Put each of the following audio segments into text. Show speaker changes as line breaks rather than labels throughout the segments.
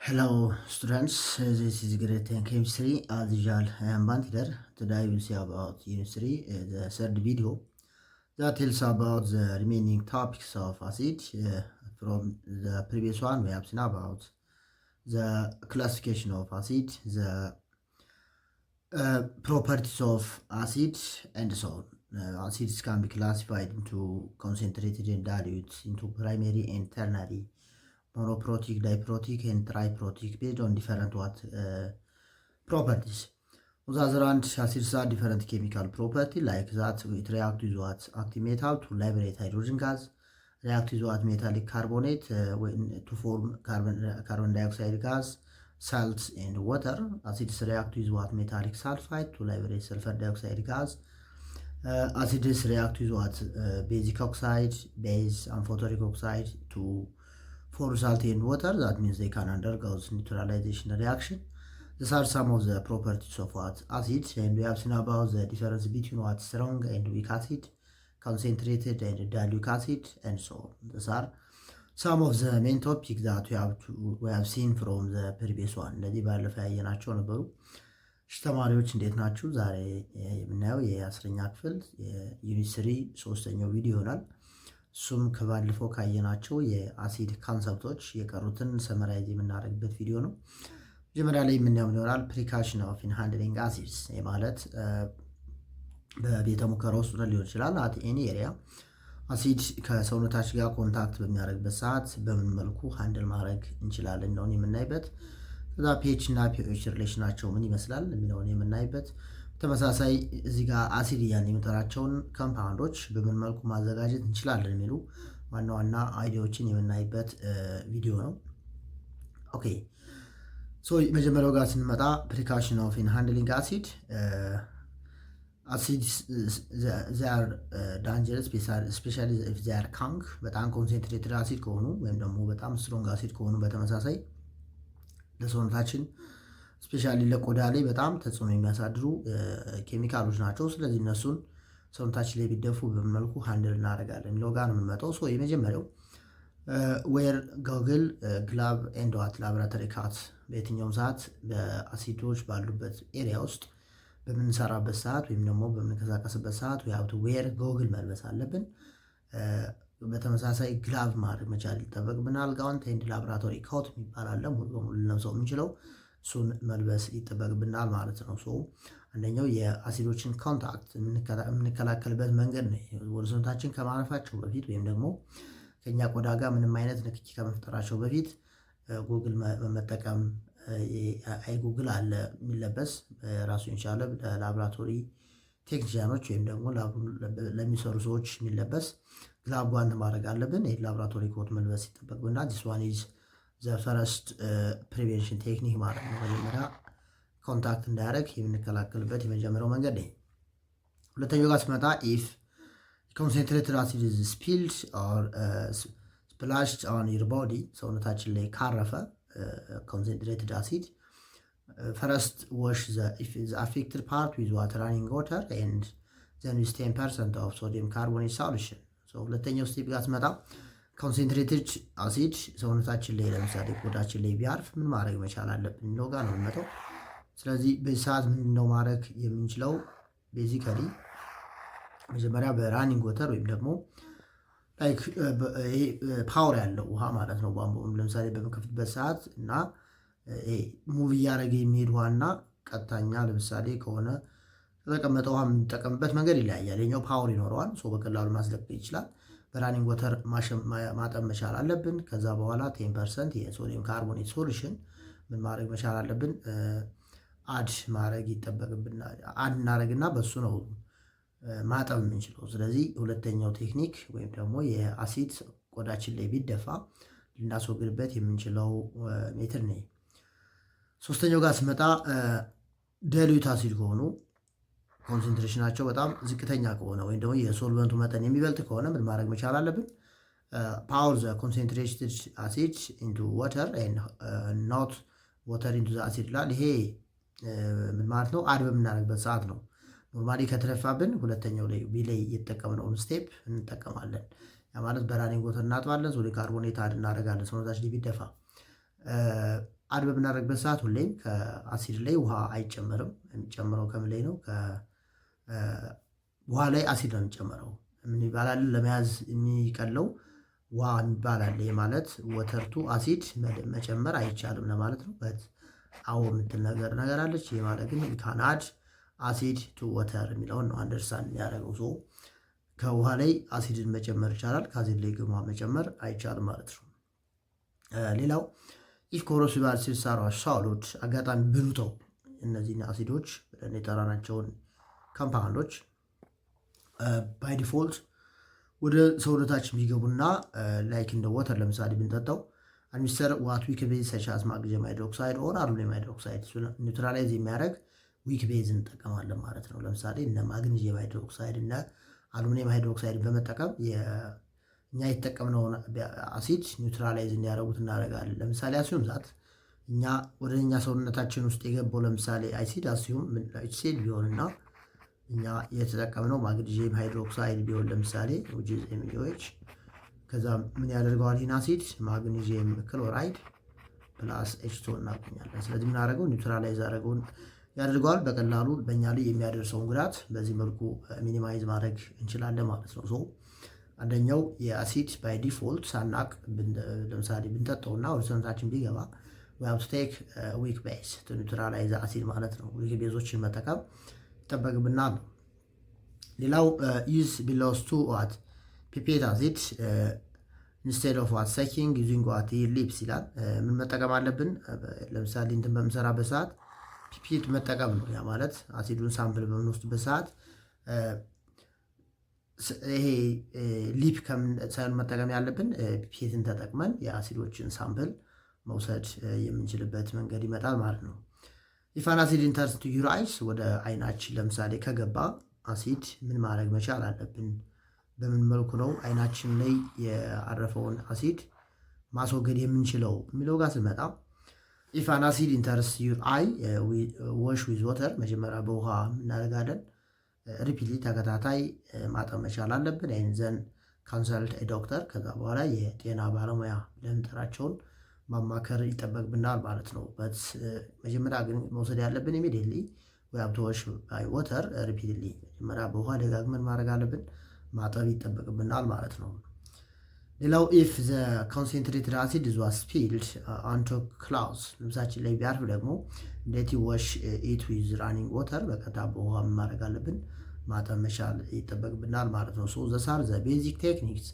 Hello students, this is grade 10 chemistry. As usual, I am Bantiler. Today we'll see about unit 3, the third video that tells about the remaining topics of acid. From the previous one, we have seen about the classification of acid, the properties of acid, and so on. Acids can be classified into concentrated and dilute, into primary and ternary, monoprotic, diprotic, and triprotic based on different properties. On the other hand, acids are different chemical property like that it react with what active metal to liberate hydrogen gas, react with what metallic carbonate to form carbon dioxide gas, salts, and water. Acids react with what metallic sulfide to liberate sulfur dioxide gas. Acids react with what basic oxide, base, and phosphoric oxide to for salt in water. That means they can undergo neutralization reaction. These are some of the properties of what acids, and we have seen about the difference between what strong and weak acid, concentrated and dilute acid, and so on. These are some of the main topics that we have seen from the previous one. እነዚህ ባለፈ ያየናቸው ነበሩ። እሺ ተማሪዎች እንዴት ናችሁ? ዛሬ የምናየው የ10ኛ ክፍል የዩኒት 3 ሶስተኛው ቪዲዮ ይሆናል። እሱም ከባለፈው ካየናቸው የአሲድ ካንሰፕቶች የቀሩትን ሰመራይዝ የምናደርግበት ቪዲዮ ነው። መጀመሪያ ላይ የምናየው ይሆናል ፕሪካሽን ኦፍ ኢን ሃንድሊንግ አሲድስ ማለት በቤተ ሙከራ ውስጥ ሊሆን ይችላል አት ኤኒ ኤሪያ አሲድ ከሰውነታችን ጋር ኮንታክት በሚያደርግበት ሰዓት በምን መልኩ ሃንድል ማድረግ እንችላለን ነው የምናይበት። ከዛ ፒኤች እና ፒኤች ሪሌሽናቸው ምን ይመስላል የሚለውን የምናይበት። ተመሳሳይ እዚህ ጋር አሲድ እያልን የምንጠራቸውን ኮምፓውንዶች በምን መልኩ ማዘጋጀት እንችላለን የሚሉ ዋና ዋና አይዲያዎችን የምናይበት ቪዲዮ ነው። ኦኬ ሶ መጀመሪያው ጋር ስንመጣ ፕሪካሽን ኦፍ ኢን ሃንድሊንግ አሲድ አሲድ ዛር ዳንጀረስ ስፔሻሊ ኢፍ ዛር ካንክ በጣም ኮንሰንትሬትድ አሲድ ከሆኑ ወይም ደግሞ በጣም ስትሮንግ አሲድ ከሆኑ በተመሳሳይ ለሰውነታችን ስፔሻሊ ለቆዳ ላይ በጣም ተጽዕኖ የሚያሳድሩ ኬሚካሎች ናቸው። ስለዚህ እነሱን ሰውነታችን ላይ ቢደፉ በመልኩ ሃንድል እናደርጋለን የሚለው ጋር ነው የምንመጣው። ሶ የመጀመሪያው ዌር ጎግል ግላቭ ኤንድ ዋት ላቦራቶሪ ካት በየትኛውም ሰዓት በአሲዶች ባሉበት ኤሪያ ውስጥ በምንሰራበት ሰዓት ወይም ደግሞ በምንንቀሳቀስበት ሰዓት ዌር ጎግል መልበስ አለብን። በተመሳሳይ ግላቭ ማድረግ መቻል ይጠበቅብናል። ጋውንት ኤንድ ላቦራቶሪ ኮት የሚባል አለ። ሙሉ በሙሉ ልንለብሰው የምንችለው እሱን መልበስ ይጠበቅብናል ማለት ነው። ሶ አንደኛው የአሲዶችን ኮንታክት የምንከላከልበት መንገድ ነው። ወደ ሰውነታችን ከማረፋቸው በፊት ወይም ደግሞ ከኛ ቆዳ ጋር ምንም አይነት ንክኪ ከመፍጠራቸው በፊት ጉግል በመጠቀም አይ ጉግል አለ የሚለበስ ራሱን የቻለ ለላቦራቶሪ ቴክኒሽያኖች ወይም ደግሞ ለሚሰሩ ሰዎች የሚለበስ ግላቭ ጓንት ማድረግ አለብን። ይህ ላቦራቶሪ ኮት መልበስ ይጠበቅብናል። ዲስ ዋን ኢዝ ዘ ፈረስት ፕሪቬንሽን ቴክኒክ ማለት ነው። መጀመሪያ ኮንታክት እንዳያደርግ የምንከላከልበት የመጀመሪያው መንገድ ነው። ሁለተኛው ጋር ስመጣ ኢፍ ኮንሰንትሬትድ አሲድ ኢዝ ስፒልድ ኦር ስፕላሽድ ኦን ዩር ቦዲ ሰውነታችን ላይ ካረፈ ኮንሰንትሬትድ አሲድ ፈረስት ዋሽ ዘ አፌክትድ ፓርት ዊዝ ዋተር ራኒንግ ዋተር ኤንድ ዘን ዊዝ 10% ኦፍ ሶዲየም ካርቦኔት ሶሉሽን። ሁለተኛው ስቴፕ ጋር ስመጣ ኮንሰንትሬትድ አሲድ ሰውነታችን ላይ ለምሳሌ ቆዳችን ላይ ቢያርፍ ምን ማድረግ መቻል አለብን የሚለው ጋር ነው የምንመጣው። ስለዚህ በዚህ ሰዓት ምንድነው ማድረግ የምንችለው? ቤዚካሊ መጀመሪያ በራኒንግ ወተር ወይም ደግሞ ላይክ ፓወር ያለው ውሃ ማለት ነው። ቧንቧውን ለምሳሌ በምንከፍትበት ሰዓት እና ሙቭ እያደረገ የሚሄድ ውሃና ቀጥታኛ ለምሳሌ ከሆነ ተቀመጠ ውሃ የምንጠቀምበት መንገድ ይለያያል። የኛው ፓወር ይኖረዋል፣ ሶ በቀላሉ ማስለቀቅ ይችላል። በራኒንግ ወተር ማጠብ መቻል አለብን። ከዛ በኋላ 10% የሶዲየም ካርቦኔት ሶሉሽን ምን ማድረግ መቻል አለብን? አድ ማድረግ ይጠበቅብናል። አድ እናደርግና በሱ ነው ማጠብ የምንችለው። ስለዚህ ሁለተኛው ቴክኒክ ወይም ደግሞ የአሲድ ቆዳችን ላይ ቢደፋ ልናስወግድበት የምንችለው ሜትር ነው። ሶስተኛው ጋር ስመጣ ዳይሉት አሲድ ከሆኑ ኮንሰንትሬሽናቸው በጣም ዝቅተኛ ከሆነ ወይም ደግሞ የሶልቨንቱ መጠን የሚበልጥ ከሆነ ምን ማድረግ መቻል አለብን? ፓወር ዘ ኮንሰንትሬትድ አሲድ ኢንቱ ዋተር ኤንድ ኖት ዋተር ኢንቱ ዘ አሲድ ይላል። ይሄ ምን ማለት ነው? አድ በምናደርግበት ሰዓት ነው። ኖርማሊ ከተረፋብን ሁለተኛው ላይ ቢላይ እየተጠቀምነውን ስቴፕ እንጠቀማለን። ያ ማለት በራኒንግ ወተር እናጥባለን፣ ሶዲየም ካርቦኔት አድ እናደርጋለን ሰውነታችን ቢደፋ። አድ በምናደርግበት ሰዓት ሁሌም ከአሲድ ላይ ውሃ አይጨመርም። የሚጨምረው ከምን ላይ ነው? ውሃ ላይ አሲድ ነው የሚጨመረው። ምን ይባላል? ለመያዝ የሚቀለው ውሃ ይባላል። ይሄ ማለት ወተርቱ አሲድ መጨመር አይቻልም ለማለት ነው። አዎ የምትል ነገር አለች። ይሄ ማለት ግን ካናድ አሲድ ቱ ወተር የሚለውን ነው አንደርስታንድ የሚያደርገው። ሶ ከውሃ ላይ አሲድን መጨመር ይቻላል፣ ከአሲድ ላይ ግን ውሃ መጨመር አይቻልም ማለት ነው። ሌላው ኢፍ ኮሮሲቭ አሲድስ አር ሶሉድ አጋጣሚ ብሉተው እነዚህን አሲዶች ብለን የጠራናቸውን ኮምፓውንዶች ባይ ዲፎልት ወደ ሰውነታችን ቢገቡና ላይክ እንደ ወተር ለምሳሌ ብንጠጣው አድሚኒስተር ዋት ዊክ ቤዝ ሰች አዝ ማግኔዥየም ሃይድሮክሳይድ ኦር አሉሚኒየም ሃይድሮክሳይድ ኒውትራላይዝ የሚያደርግ ዊክ ቤዝ እንጠቀማለን ማለት ነው። ለምሳሌ እነ ማግኔዥየም ሃይድሮክሳይድ እና አሉሚኒየም ሃይድሮክሳይድ በመጠቀም እኛ የተጠቀምነውን አሲድ ኒውትራላይዝ እንዲያደርጉት እናደርጋለን። ለምሳሌ አሲዩም ዛት ወደ እኛ ሰውነታችን ውስጥ የገባው ለምሳሌ አሲድ አሲዩም ኤችሲኤል ቢሆንና እኛ የተጠቀምነው ማግኔዥየም ሃይድሮክሳይድ ቢሆን ለምሳሌ ኤምጂኤች ከዛ ምን ያደርገዋል? ይህን አሲድ ማግኔዥየም ክሎራይድ ፕላስ ኤችቶ እናገኛለን። ስለዚህ የምናደርገው ኒውትራላይዝ ያደርገዋል። በቀላሉ በእኛ ላይ የሚያደርሰውን ጉዳት በዚህ መልኩ ሚኒማይዝ ማድረግ እንችላለን ማለት ነው። ሶ አንደኛው የአሲድ ባይ ዲፎልት ሳናቅ ለምሳሌ ብንጠጣውና ወደ ሰውነታችን ቢገባ we have to take weak base to neutralize አሲድ ማለት ነው። ዊክ ቤዞችን መጠቀም ይጠበቅብናል። ሌላው ዩዝ ቢሎስ ቱ ዋት ፒፔት አሲድ ኢንስቴድ ኦፍ ዋት ሰኪንግ ዩዚንግ ዋት ሊፕስ ይላል። ምን መጠቀም አለብን? ለምሳሌ እንትን በምሰራበት ሰዓት ፒፔት መጠቀም ነው። ያ ማለት አሲዱን ሳምፕል በምንወስድበት ሰዓት ይሄ ሊፕ ሳይሆን መጠቀም ያለብን ፒፔትን ተጠቅመን የአሲዶችን ሳምፕል መውሰድ የምንችልበት መንገድ ይመጣል ማለት ነው። ኢፍ አን አሲድ ኢንተርስ ቱ ዩር አይስ ወደ አይናችን ለምሳሌ ከገባ አሲድ ምን ማድረግ መቻል አለብን? በምን መልኩ ነው አይናችን ላይ ያረፈውን አሲድ ማስወገድ የምንችለው የሚለው ጋር ስንመጣ ኢፍ አን አሲድ ኢንተርስ ዩር አይ ዋሽ ዊዝ ወተር መጀመሪያ በውሃ እናደርጋለን። ሪፒሊ ተከታታይ ማጠብ መቻል አለብን። ይህን ዘን ካንሰልት ዶክተር ከዛ በኋላ የጤና ባለሙያ ለምንጠራቸውን ማማከር ይጠበቅብናል ማለት ነው። መጀመሪያ ግን መውሰድ ያለብን ኢሚዲየትሊ we have to wash by water repeatedly መጀመሪያ በውሃ ደጋግመን ማድረግ አለብን፣ ማጠብ ይጠበቅብናል ማለት ነው። ሌላው if the concentrated acid was spilled onto clothes ልብሳችን ላይ ቢያርፍ ደግሞ እንዴት wash it with running water በቀጥታ በውሃ ማድረግ አለብን፣ ማጠብ መቻል ይጠበቅብናል ማለት ነው። so these are the basic techniques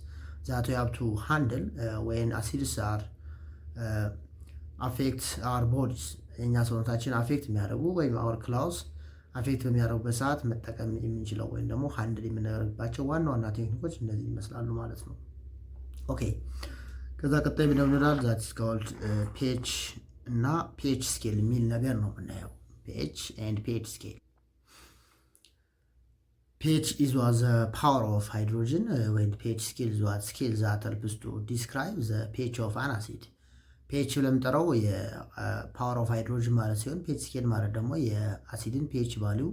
that we have to handle when acids are affect our bodies የኛ ሰውነታችን አፌክት የሚያደርጉ ወይም our clothes አፌክት በሚያደርጉበት ሰዓት መጠቀም የምንችለው ወይም ደግሞ ሃንድል የምናደርግባቸው ዋና ዋና ቴክኒኮች እነዚህ ይመስላሉ ማለት ነው። ኦኬ ከዛ ቀጣይ ምንድነው ዛት is called pH እና pH scale የሚል ነገር ነው የምናየው። pH and pH scale pH is the power of hydrogen when pH scale is what scale that helps to describe the pH of an acid ፒኤች ለምጠራው የፓወር ኦፍ ሃይድሮጅን ማለት ሲሆን ፒኤች ስኬል ማለት ደግሞ የአሲድን ፒኤች ቫልዩ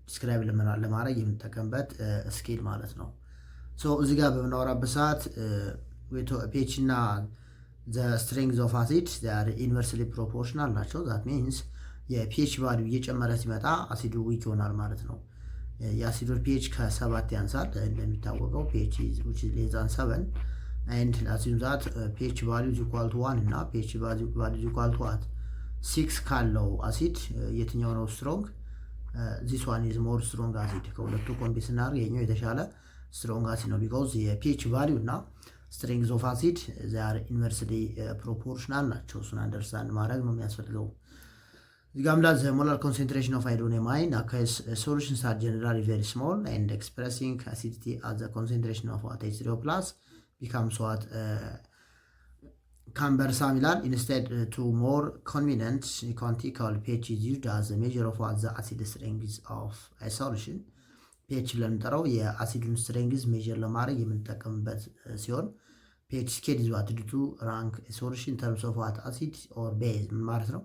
ዲስክራይብ ለማድረግ የምንጠቀምበት ስኬል ማለት ነው። ሶ እዚህ ጋር በምናወራበት ሰዓት ፒኤች እና ዘ ስትሬንግዝ ኦፍ አሲድ ዛር ኢንቨርስሊ ፕሮፖርሽናል ናቸው። ዛት ሚንስ የፒኤች ቫልዩ እየጨመረ ሲመጣ አሲዱ ዊክ ይሆናል ማለት ነው። የአሲዶች ፒኤች ከ7 ያንሳል እንደሚታወቀው ፒኤች which is less than 7 and assume that pH value is equal to 1 እና pH value is equal to what 6 ካለው አሲድ የትኛው ነው ስትሮንግ? this one is more strong acid ከሁለቱ ኮምቢኔሽን ስናደርግ የኛው የተሻለ ስትሮንግ አሲድ ነው because የpH value እና strength of acid they are inversely proportional ናቸው። እሱን አንደርስታንድ ማድረግ ነው የሚያስፈልገው። እዚህ ጋር ምዳል the molar concentration of hydronium ion occurs solutions are generally very small and expressing acidity as the concentration of what H3O plus becomes what cumbersome ይላል። instead to more convenient quantity called pH is used as a measure of what the acid strength of a solution pH ለምንጠራው የአሲዱን ስትሬንግዝ ሜጀር ለማድረግ የምንጠቀምበት ሲሆን pH scale is what to rank a solution in terms of what acid or base ማለት ነው።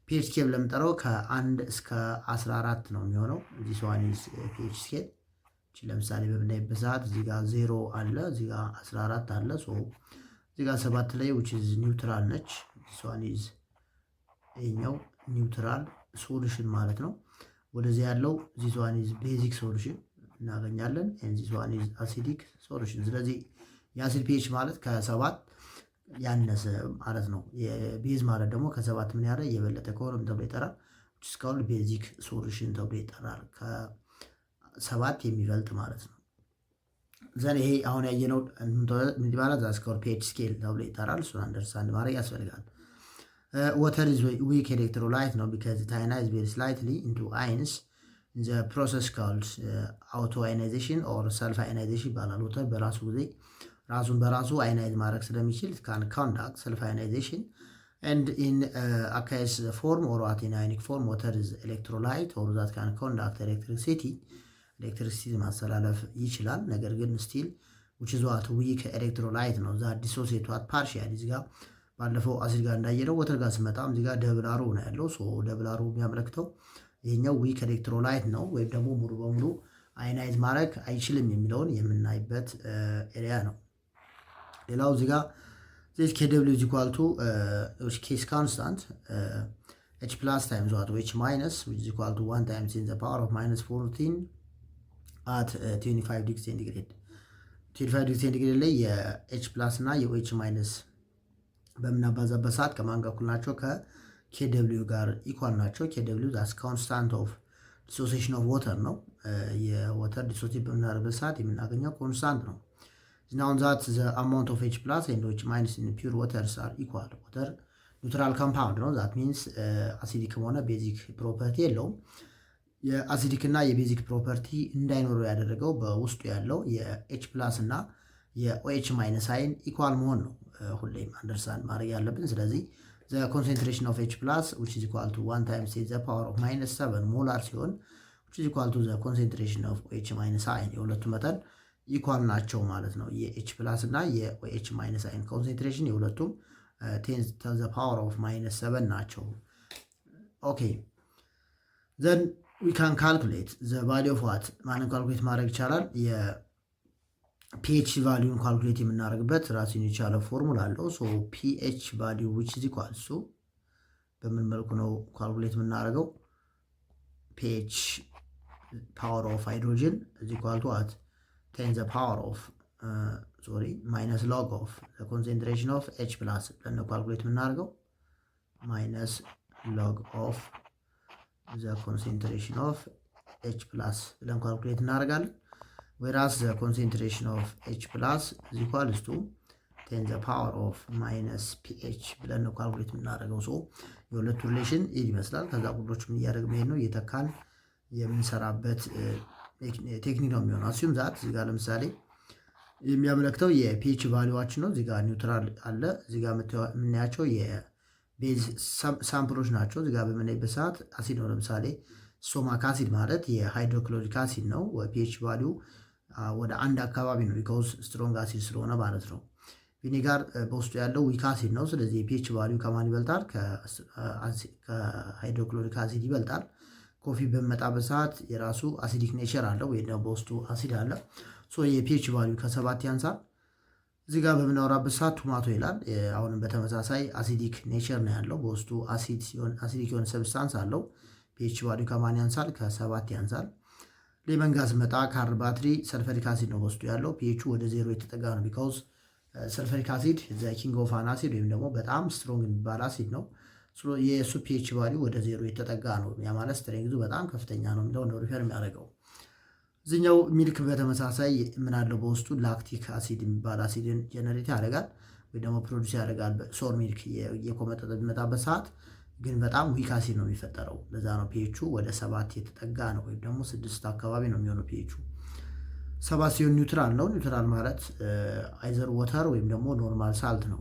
pH scale ለምንጠራው ከ1 እስከ 14 ነው የሚሆነው። this one is pH scale ለምሳሌ በምናይበት ሰዓት እዚህ ጋር 0 አለ፣ እዚህ ጋር 14 አለ። ሶ እዚህ ጋር 7 ላይ which is neutral ነች። this one is ይሄኛው ኒውትራል ሶሉሽን ማለት ነው። ወደዚህ ያለው ዚስ ዋን ኢዝ ቤዚክ ሶሉሽን እናገኛለን። ዚስ ዋን ኢዝ አሲዲክ ሶሉሽን። ስለዚህ የአሲድ ፒኤች ማለት ከ7 ያነሰ ማለት ነው። የቤዝ ማለት ደግሞ ከ7 ምን ያህል የበለጠ ከሆነ ምን ተብሎ ይጠራል? እስካሁን ቤዚክ ሶሉሽን ተብሎ ይጠራል። ከ7 የሚበልጥ ማለት ነው። ዘን ይሄ አሁን ያየነው ምን ይባላል? ዛስኮር ፒኤች ስኬል ተብሎ ይጠራል። እሱን አንደርስታንድ ማድረግ ያስፈልጋል። Water is weak electrolyte ነው because it ionizes very slightly into ions in the process called auto-ionization or self-ionization ይባላል። ወተር በራሱ ጊዜ ራሱን በራሱ አዮናይዝ ማድረግ ስለሚችል can conduct self-ionization and in aqueous form or in ionic form water is electrolyte or that can conduct electricity ማስተላለፍ ይችላል። ነገር ግን still which is what weak electrolyte ነው that dissociate what partially እዚህ ጋር ባለፈው አሲድ ጋር እንዳየነው ወተር ጋር ስመጣም እዚህ ጋር ደብል አሮ ነው ያለው። ሶ ደብል አሮ የሚያመለክተው ይሄኛው ዊክ ኤሌክትሮላይት ነው ወይም ደግሞ ሙሉ በሙሉ አዮናይዝ ማድረግ አይችልም የሚለውን የምናይበት ኤሪያ ነው። ሌላው እዚህ ጋር this KW is equal to which case constant H plus times what H minus which is equal to 1 times in the power of minus 14 at 25 degree centigrade 25 degree centigrade ላይ የH plus እና የOH minus በምናባዛበት ሰዓት ከማን ጋር እኩል ናቸው? ከኬደብሊው ጋር ኢኳል ናቸው። ኬደብሊው ዛስ ኮንስታንት ኦፍ ዲሶሲዬሽን ኦፍ ዋተር ነው። የዋተር ዲሶሲዬት በምናደርግበት ሰዓት የምናገኘው ኮንስታንት ነው። ናውን ዛት ዘ አማውንት ኦፍ ኤች ፕላስ ኤንድ ኤች ማይነስ ኢን ፒውር ዋተርስ አር ኢኳል። ዋተር ኒውትራል ኮምፓውንድ ነው። ዛት ሚንስ አሲዲክም ሆነ ቤዚክ ፕሮፐርቲ የለውም። የአሲዲክ እና የቤዚክ ፕሮፐርቲ እንዳይኖረው ያደረገው በውስጡ ያለው የኤች ፕላስ እና የኦኤች ማይነስ አይን ኢኳል መሆን ነው። ሁሌም አንደርስታንድ ማድረግ ያለብን። ስለዚህ the concentration of H plus which is equal to 1 times to the power of minus 7 ሞላር ሲሆን which is equal to the concentration of OH minus ion የሁለቱ መጠን ኢኳል ናቸው ማለት ነው። የኤች ፕላስ እና የኦኤች ማይነስ አይን ኮንሰንትሬሽን የሁለቱም 10 to the power of minus 7 ናቸው። ኦኬ then we can calculate the value of what ማንን ካልኩሌት ማድረግ ይቻላል? ፒኤች ቫሊዩን ካልኩሌት የምናደርግበት ራሱን የቻለ ፎርሙላ አለው። ሶ ፒኤች ቫሊዩ ዊች ኢዝ ኢኳል ቱ በምን መልኩ ነው ካልኩሌት የምናደርገው? ፒኤች ፓወር ኦፍ ሃይድሮጅን ኢዝ ኢኳል ቱ ዋት 10 ዘ ፓወር ኦፍ ማይነስ ሎግ ኦፍ ዘ ኮንሰንትሬሽን ኦፍ ኤች ፕላስ ብለን ነው ካልኩሌት የምናደርገው። ማይነስ ሎግ ኦፍ ዘ ኮንሰንትሬሽን ኦፍ ኤች ፕላስ ብለን ካልኩሌት እናደርጋለን። whereas the concentration of H plus is equals to 10 the power of minus pH ብለን ነው ካልኩሌት የምናደርገው። ሶ የሁለቱ ሪሌሽን ይህ ይመስላል። ከዛ ቁጥሮች ምን እያደረግ መሄድ ነው እየተካን የምንሰራበት ቴክኒክ ነው የሚሆነው። አስዩም ዛት እዚህ ጋር ለምሳሌ የሚያመለክተው የፒኤች ቫሊዋችን ነው። እዚህ ጋር ኒውትራል አለ። እዚህ ጋር የምናያቸው የቤዝ ሳምፕሎች ናቸው። እዚህ ጋር በምናይበት ሰዓት አሲድ ነው። ለምሳሌ ሶማክ አሲድ ማለት የሃይድሮክሎሪክ አሲድ ነው። ፒኤች ቫሊዩ ወደ አንድ አካባቢ ነው ቢኮዝ ስትሮንግ አሲድ ስለሆነ ማለት ነው። ቪኒጋር በውስጡ ያለው ዊክ አሲድ ነው። ስለዚህ የፒኤች ቫሊዩ ከማን ይበልጣል? ከሃይድሮክሎሪክ አሲድ ይበልጣል። ኮፊ በመጣበት ሰዓት የራሱ አሲዲክ ኔቸር አለው ወይም ደግሞ በውስጡ አሲድ አለ። ሶ የፒኤች ቫሊዩ ከ7 ያንሳል። እዚህ ጋር በምናወራበት ሰዓት ቱማቶ ይላል። አሁንም በተመሳሳይ አሲዲክ ኔቸር ነው ያለው በውስጡ አሲዲክ የሆነ ሰብስታንስ አለው። ፒኤች ቫሊዩ ከማን ያንሳል? ከ7 ያንሳል። ሌመን ጋዝ መጣ ካር ባትሪ ሰልፈሪክ አሲድ ነው በውስጡ ያለው። ፒኤቹ ወደ 0 የተጠጋ ነው ቢካውዝ ሰልፈሪክ አሲድ ዘ ኪንግ ኦፍ አን አሲድ ወይም ደግሞ በጣም ስትሮንግ የሚባል አሲድ ነው። የእሱ ፒኤች ቫሊዩ ወደ 0 የተጠጋ ነው። ያ ማለት ስትሬንግዙ በጣም ከፍተኛ ነው የሚለው ነው ሪፈር የሚያደርገው። እዚኛው ሚልክ በተመሳሳይ ምን አለው በውስጡ ላክቲክ አሲድ የሚባል አሲድን ጀነሬት ያደርጋል ወይ ደግሞ ፕሮዲስ ያደርጋል። ሶር ሚልክ የኮመጠጠ በሚመጣበት ሰዓት ግን በጣም ዊክ አሲድ ነው የሚፈጠረው። ለዛ ነው ፒኤቹ ወደ 7 የተጠጋ ነው ወይም ደግሞ 6 አካባቢ ነው የሚሆነው ፒኤቹ። 7 ሲሆን ኒውትራል ነው። ኒውትራል ማለት አይዘር ወተር ወይም ደግሞ ኖርማል ሳልት ነው።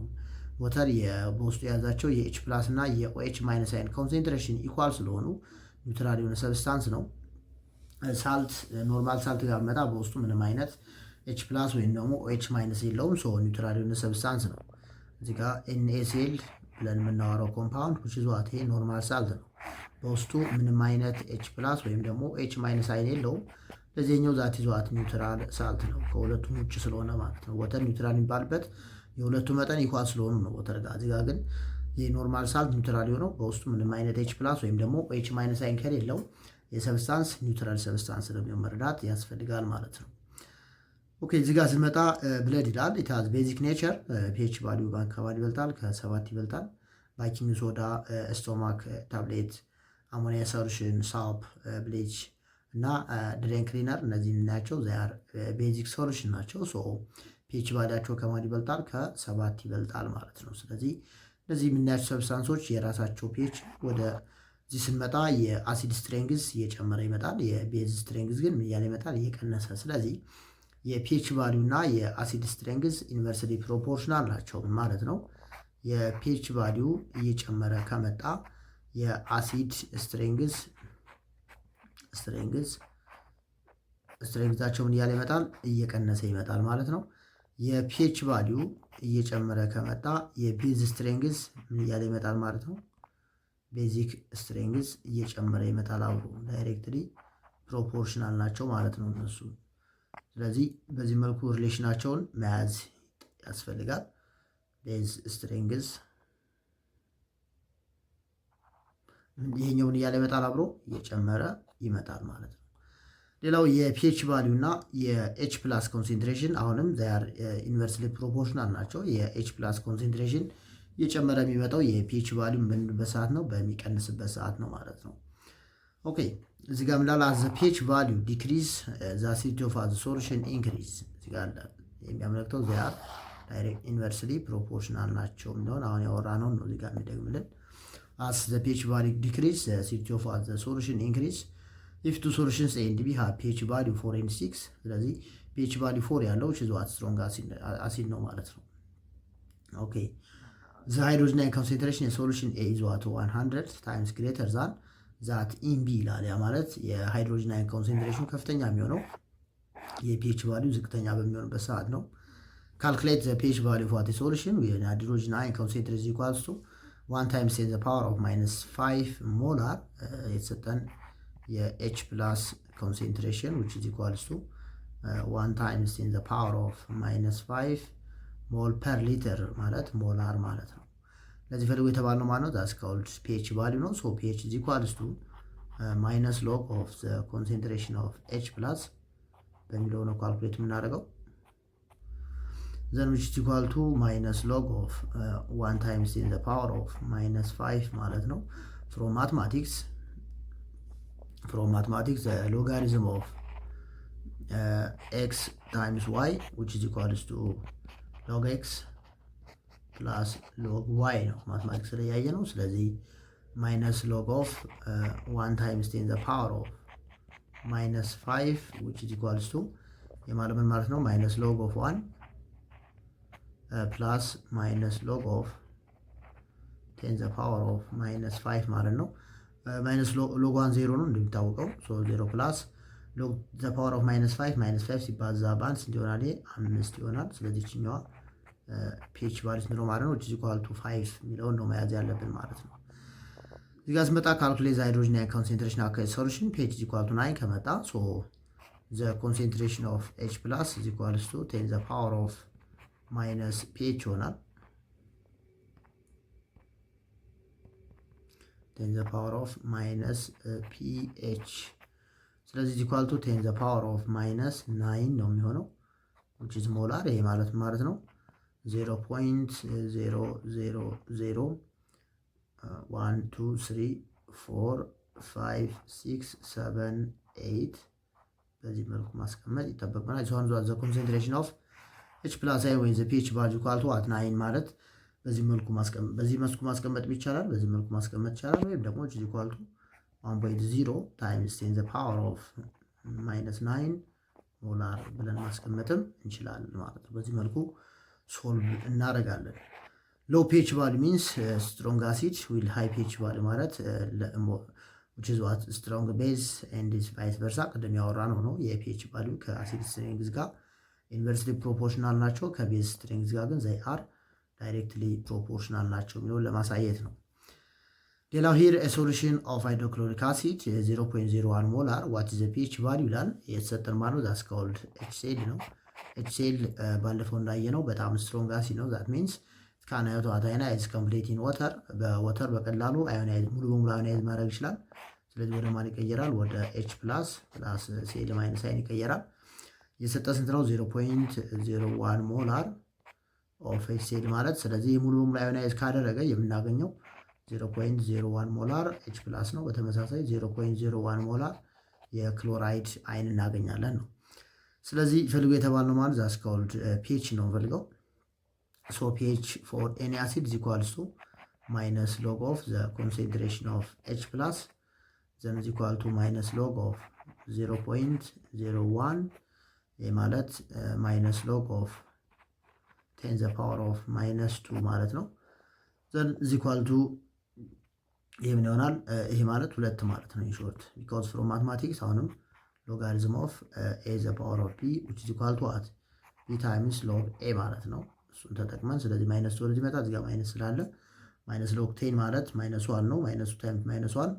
ወተር በውስጡ የያዛቸው የኤች ፕላስ እና የኦኤች ማይነስ አይን ኮንሰንትሬሽን ኢኳል ስለሆኑ ኒውትራል የሆነ ሰብስታንስ ነው። ሳልት ኖርማል ሳልት ጋር መጣ በውስጡ ምንም አይነት ኤች ፕላስ ወይም ደግሞ ኦኤች ማይነስ የለውም። ሶ ኒውትራል የሆነ ሰብስታንስ ነው። እዚህ ጋር ኤንኤሲኤል ብለን የምናወራው ኮምፓውንድ which is what ኖርማል ሳልት ነው። በውስጡ ምንም አይነት ኤች ፕላስ ወይም ደግሞ ኤች ማይነስ አይን የለውም። ለዚህኛው ዛት ይዟት ኒውትራል ሳልት ነው ከሁለቱም ውጭ ስለሆነ ማለት ነው። ወተር ኒውትራል የሚባልበት የሁለቱ መጠን ኢኳል ስለሆኑ ነው ወተር ጋር። እዚህ ጋር ግን ይህ ኖርማል ሳልት ኒውትራል የሆነው በውስጡ ምንም አይነት ኤች ፕላስ ወይም ደግሞ ኤች ማይነስ አይን ከሌለው የሰብስታንስ ኒውትራል ሰብስታንስ ስለሚሆን መረዳት ያስፈልጋል ማለት ነው። ኦኬ እዚህ ጋር ስንመጣ ብለድ ይላል። ኢታዝ ቤዚክ ኔቸር ፒኤች ቫሊዩ በአካባቢ ይበልጣል፣ ከ7 ይበልጣል። ባኪንግ ሶዳ፣ ስቶማክ ታብሌት፣ አሞኒያ ሶሉሽን፣ ሳፕ፣ ብሊች እና ድሬን ክሊነር እነዚህ የምናያቸው ዛያር ቤዚክ ሶሉሽን ናቸው። ሶ ፒኤች ቫሊያቸው ከማን ይበልጣል? ከ7 ይበልጣል ማለት ነው። ስለዚህ እነዚህ የምናያቸው ሰብስታንሶች የራሳቸው ፒኤች ወደ እዚህ ስንመጣ የአሲድ ስትሬንግዝ እየጨመረ ይመጣል። የቤዝ ስትሬንግዝ ግን ምን እያለ ይመጣል? እየቀነሰ። ስለዚህ የፒኤች ቫሊዩ እና የአሲድ ስትሬንግዝ ኢንቨርስሊ ፕሮፖርሽናል ናቸው ማለት ነው። የፒኤች ቫሊዩ እየጨመረ ከመጣ የአሲድ ስትሬንግዛቸው ምን እያለ ይመጣል? እየቀነሰ ይመጣል ማለት ነው። የፒኤች ቫሊዩ እየጨመረ ከመጣ የቤዝ ስትሬንግዝ ምን እያለ ይመጣል ማለት ነው። ቤዚክ ስትሬንግዝ እየጨመረ ይመጣል አብሮ። ዳይሬክትሊ ፕሮፖርሽናል ናቸው ማለት ነው እነሱ። ስለዚህ በዚህ መልኩ ሪሌሽናቸውን መያዝ ያስፈልጋል። ቤዝ ስትሬንግዝ ይሄኛውን እያለ ይመጣል አብሮ እየጨመረ ይመጣል ማለት ነው። ሌላው የፒኤች ቫሊዩ እና የኤች ፕላስ ኮንሴንትሬሽን አሁንም ዛያር ኢንቨርስሊ ፕሮፖርሽናል ናቸው። የኤች ፕላስ ኮንሴንትሬሽን እየጨመረ የሚመጣው የፒኤች ቫሊዩ በሚሆንበት ሰዓት ነው፣ በሚቀንስበት ሰዓት ነው ማለት ነው። ኦኬ እዚህ ጋር ምላል አዘ ፒኤች ቫሊዩ ዲክሪዝ ዘ አሲዲቲ ኦፍ ዘ ሶሉሽን ኢንክሪዝ እዚህ ጋር የሚያመለክተው ዛያር ዳይሬክት ኢንቨርስሊ ፕሮፖርሽናል ናቸው የሚለውን አሁን ያወራነውን ነው እዚህ ጋር የሚደግምልን። as the pH value decrease the acidity of the solution increase if two solutions A and B have pH value 4 and 6 ስለዚህ pH value 4 ያለው which is what strong acid ነው ማለት ነው። ኦኬ the hydrogen ion concentration in solution A is what 100 times greater than that in B ይላል። ያ ማለት የሃይድሮጅን አይን ኮንሰንትሬሽን ከፍተኛ የሚሆነው የፒኤች ቫልዩ ዝቅተኛ በሚሆንበት ሰዓት ነው። calculate the pH value of the solution with hydrogen ion concentration equals to 1 times 10 the power of minus 5 molar የተሰጠን የኤች ፕላስ ኮንሰንትሬሽን which is equals to 1 times 10 the power of minus 5 ሞል ፐር ሊትር ማለት ሞላር ማለት ነው። ለዚህ ፈልጎ የተባልነው ማለት ነው that's called pH value ነው። so pH is equals to minus log of the concentration of H plus በሚለው ነው ካልኩሌት የምናደርገው። then which is equal to minus log of 1 times in the power of minus 5 ማለት ነው። from mathematics the logarithm of x times y which is equals to log x plus log y ነው ማትማቲክስ ላይ ያየ ነው። ስለዚህ minus log of 1 times in the power of minus 5 which is equals to የማለት ምን ማለት ነው? minus log of 1 ፕላስ ማይነስ ሎግ ኦፍ 10 ዘ ፓወር ኦፍ ማይነስ 5 ማለት ነው። ማይነስ ሎግ 1 0 ነው እንደሚታወቀው። ሶ 0 ፕላስ ሎግ ዘ ፓወር ኦፍ ማይነስ 5 ሲባዛ በአንድ ስንት ይሆናል? 5 ይሆናል። ስለዚህ ችኛዋ ፒኤች ቫልዩ ስንት ነው ማለት ነው? which is equal to 5 የሚለውን ነው መያዝ ያለብን ማለት ነው። እዚህ ጋር ስመጣ ካልኩሌት ሃይድሮጅን አዮን ኮንሰንትሬሽን አካባቢ ሶሉሽን ፒኤች is equal to 9 ከመጣ ሶ ዘ ኮንሰንትሬሽን ኦፍ ኤች ፕላስ is equals to 10 ዘ ፓወር ኦፍ ማይነስ ፒኤች ይሆናል። 10 ዘ ፓወር ኦፍ ማይነስ ፒኤች ስለዚህ ኢኳል ቱ 10 ዘ ፓወር ኦፍ ማይነስ 9 ነው የሚሆነው which is ሞላር። ይሄ ማለት ነው 0.000 1 2 3 4 5 6 7 8 በዚህ መልኩ ማስቀመጥ ይጠበቅብናል። ሶን ዘ ኮንሰንትሬሽን ኦፍ H plus I ወይ the pH value equal to at 9 ማለት በዚህ መልኩ ማስቀመጥ ይቻላል። በዚህ መልኩ ማስቀመጥ ይቻላል። ወይም ደግሞ H equal to 1.0 times 10 the power of minus 9 ሞላር ብለን ማስቀመጥም እንችላለን ማለት ነው። በዚህ መልኩ ሶልቭ እናደርጋለን። low pH value means strong acid with high pH value ማለት which is what strong base and is vice versa ቅድም ያወራነው ነው። የpH value ከአሲድ ስትሬንግዝ ጋር ኢንቨርስሊ ፕሮፖርሽናል ናቸው። ከቤዝ ስትሬንግዝ ጋር ግን ዘይ አር ዳይሬክትሊ ፕሮፖርሽናል ናቸው የሚለውን ለማሳየት ነው። ሌላው ሂር ሶሉሽን ኦፍ ሃይድሮክሎሪክ አሲድ 0.01 ሞላር ዋት ኢዝ ዘ ፒኤች ቫልዩ ይላል። የተሰጠን ማለት ነው ዛትስ ኮልድ ኤችሲኤል ነው። ኤችሲኤል ባለፈው እንዳየነው በጣም ስትሮንግ አሲድ ነው። ዛት ሚንስ ካን አዮናይዝ ኮምፕሊት ኢን ወተር በወተር በቀላሉ ሙሉ በሙሉ አዮናይዝ ማድረግ ይችላል። ስለዚህ ወደ ማን ይቀየራል? ወደ ኤች ፕላስ ሲኤል ማይነስ አይን ይቀየራል። የሰጠ ስንት ነው? 0.01 ሞላር ኦፍ ኤችሲኤል ማለት። ስለዚህ ሙሉ በሙሉ አዮናይዝ ካደረገ የምናገኘው 0.01 ሞላር ኤች ፕላስ ነው። በተመሳሳይ 0.01 ሞላር የክሎራይድ አይን እናገኛለን ነው። ስለዚህ ፈልጎ የተባልነው ማለት ዛስ ኮልድ ፒኤች ነው ፈልገው። ሶ ፒኤች ፎር ኤኒ አሲድ ኢዝ ኢኳልስ ቱ ማይነስ ሎግ ኦፍ ዘ ኮንሰንትሬሽን ኦፍ ኤች ፕላስ ዘን ኢዝ ኢኳል ቱ ማይነስ ሎግ ኦፍ 0.01 ማለት ማይነስ ሎግ ኦፍ 10 ዘ ፓወር ኦፍ ማይነስ 2 ማለት ነው። ዘን ኢዝ ኢኳል ቱ ይሄ ምን ይሆናል? ይሄ ማለት 2 ማለት ነው ኢንሾርት ቢኮዝ ፍሮም ማትማቲክስ አሁንም ሎጋሪዝም ኦፍ ኤ ዘ ፓወር ኦፍ ቢ which is equal to what b times log a ማለት ነው። እሱን ተጠቅመን ስለዚህ ማይነስ 2 ይመጣ እዚህ ጋር ማይነስ ስላለ ማይነስ ሎግ 10 ማለት ማይነስ 1 ነው። ማይነስ 2 ታይምስ ማይነስ 1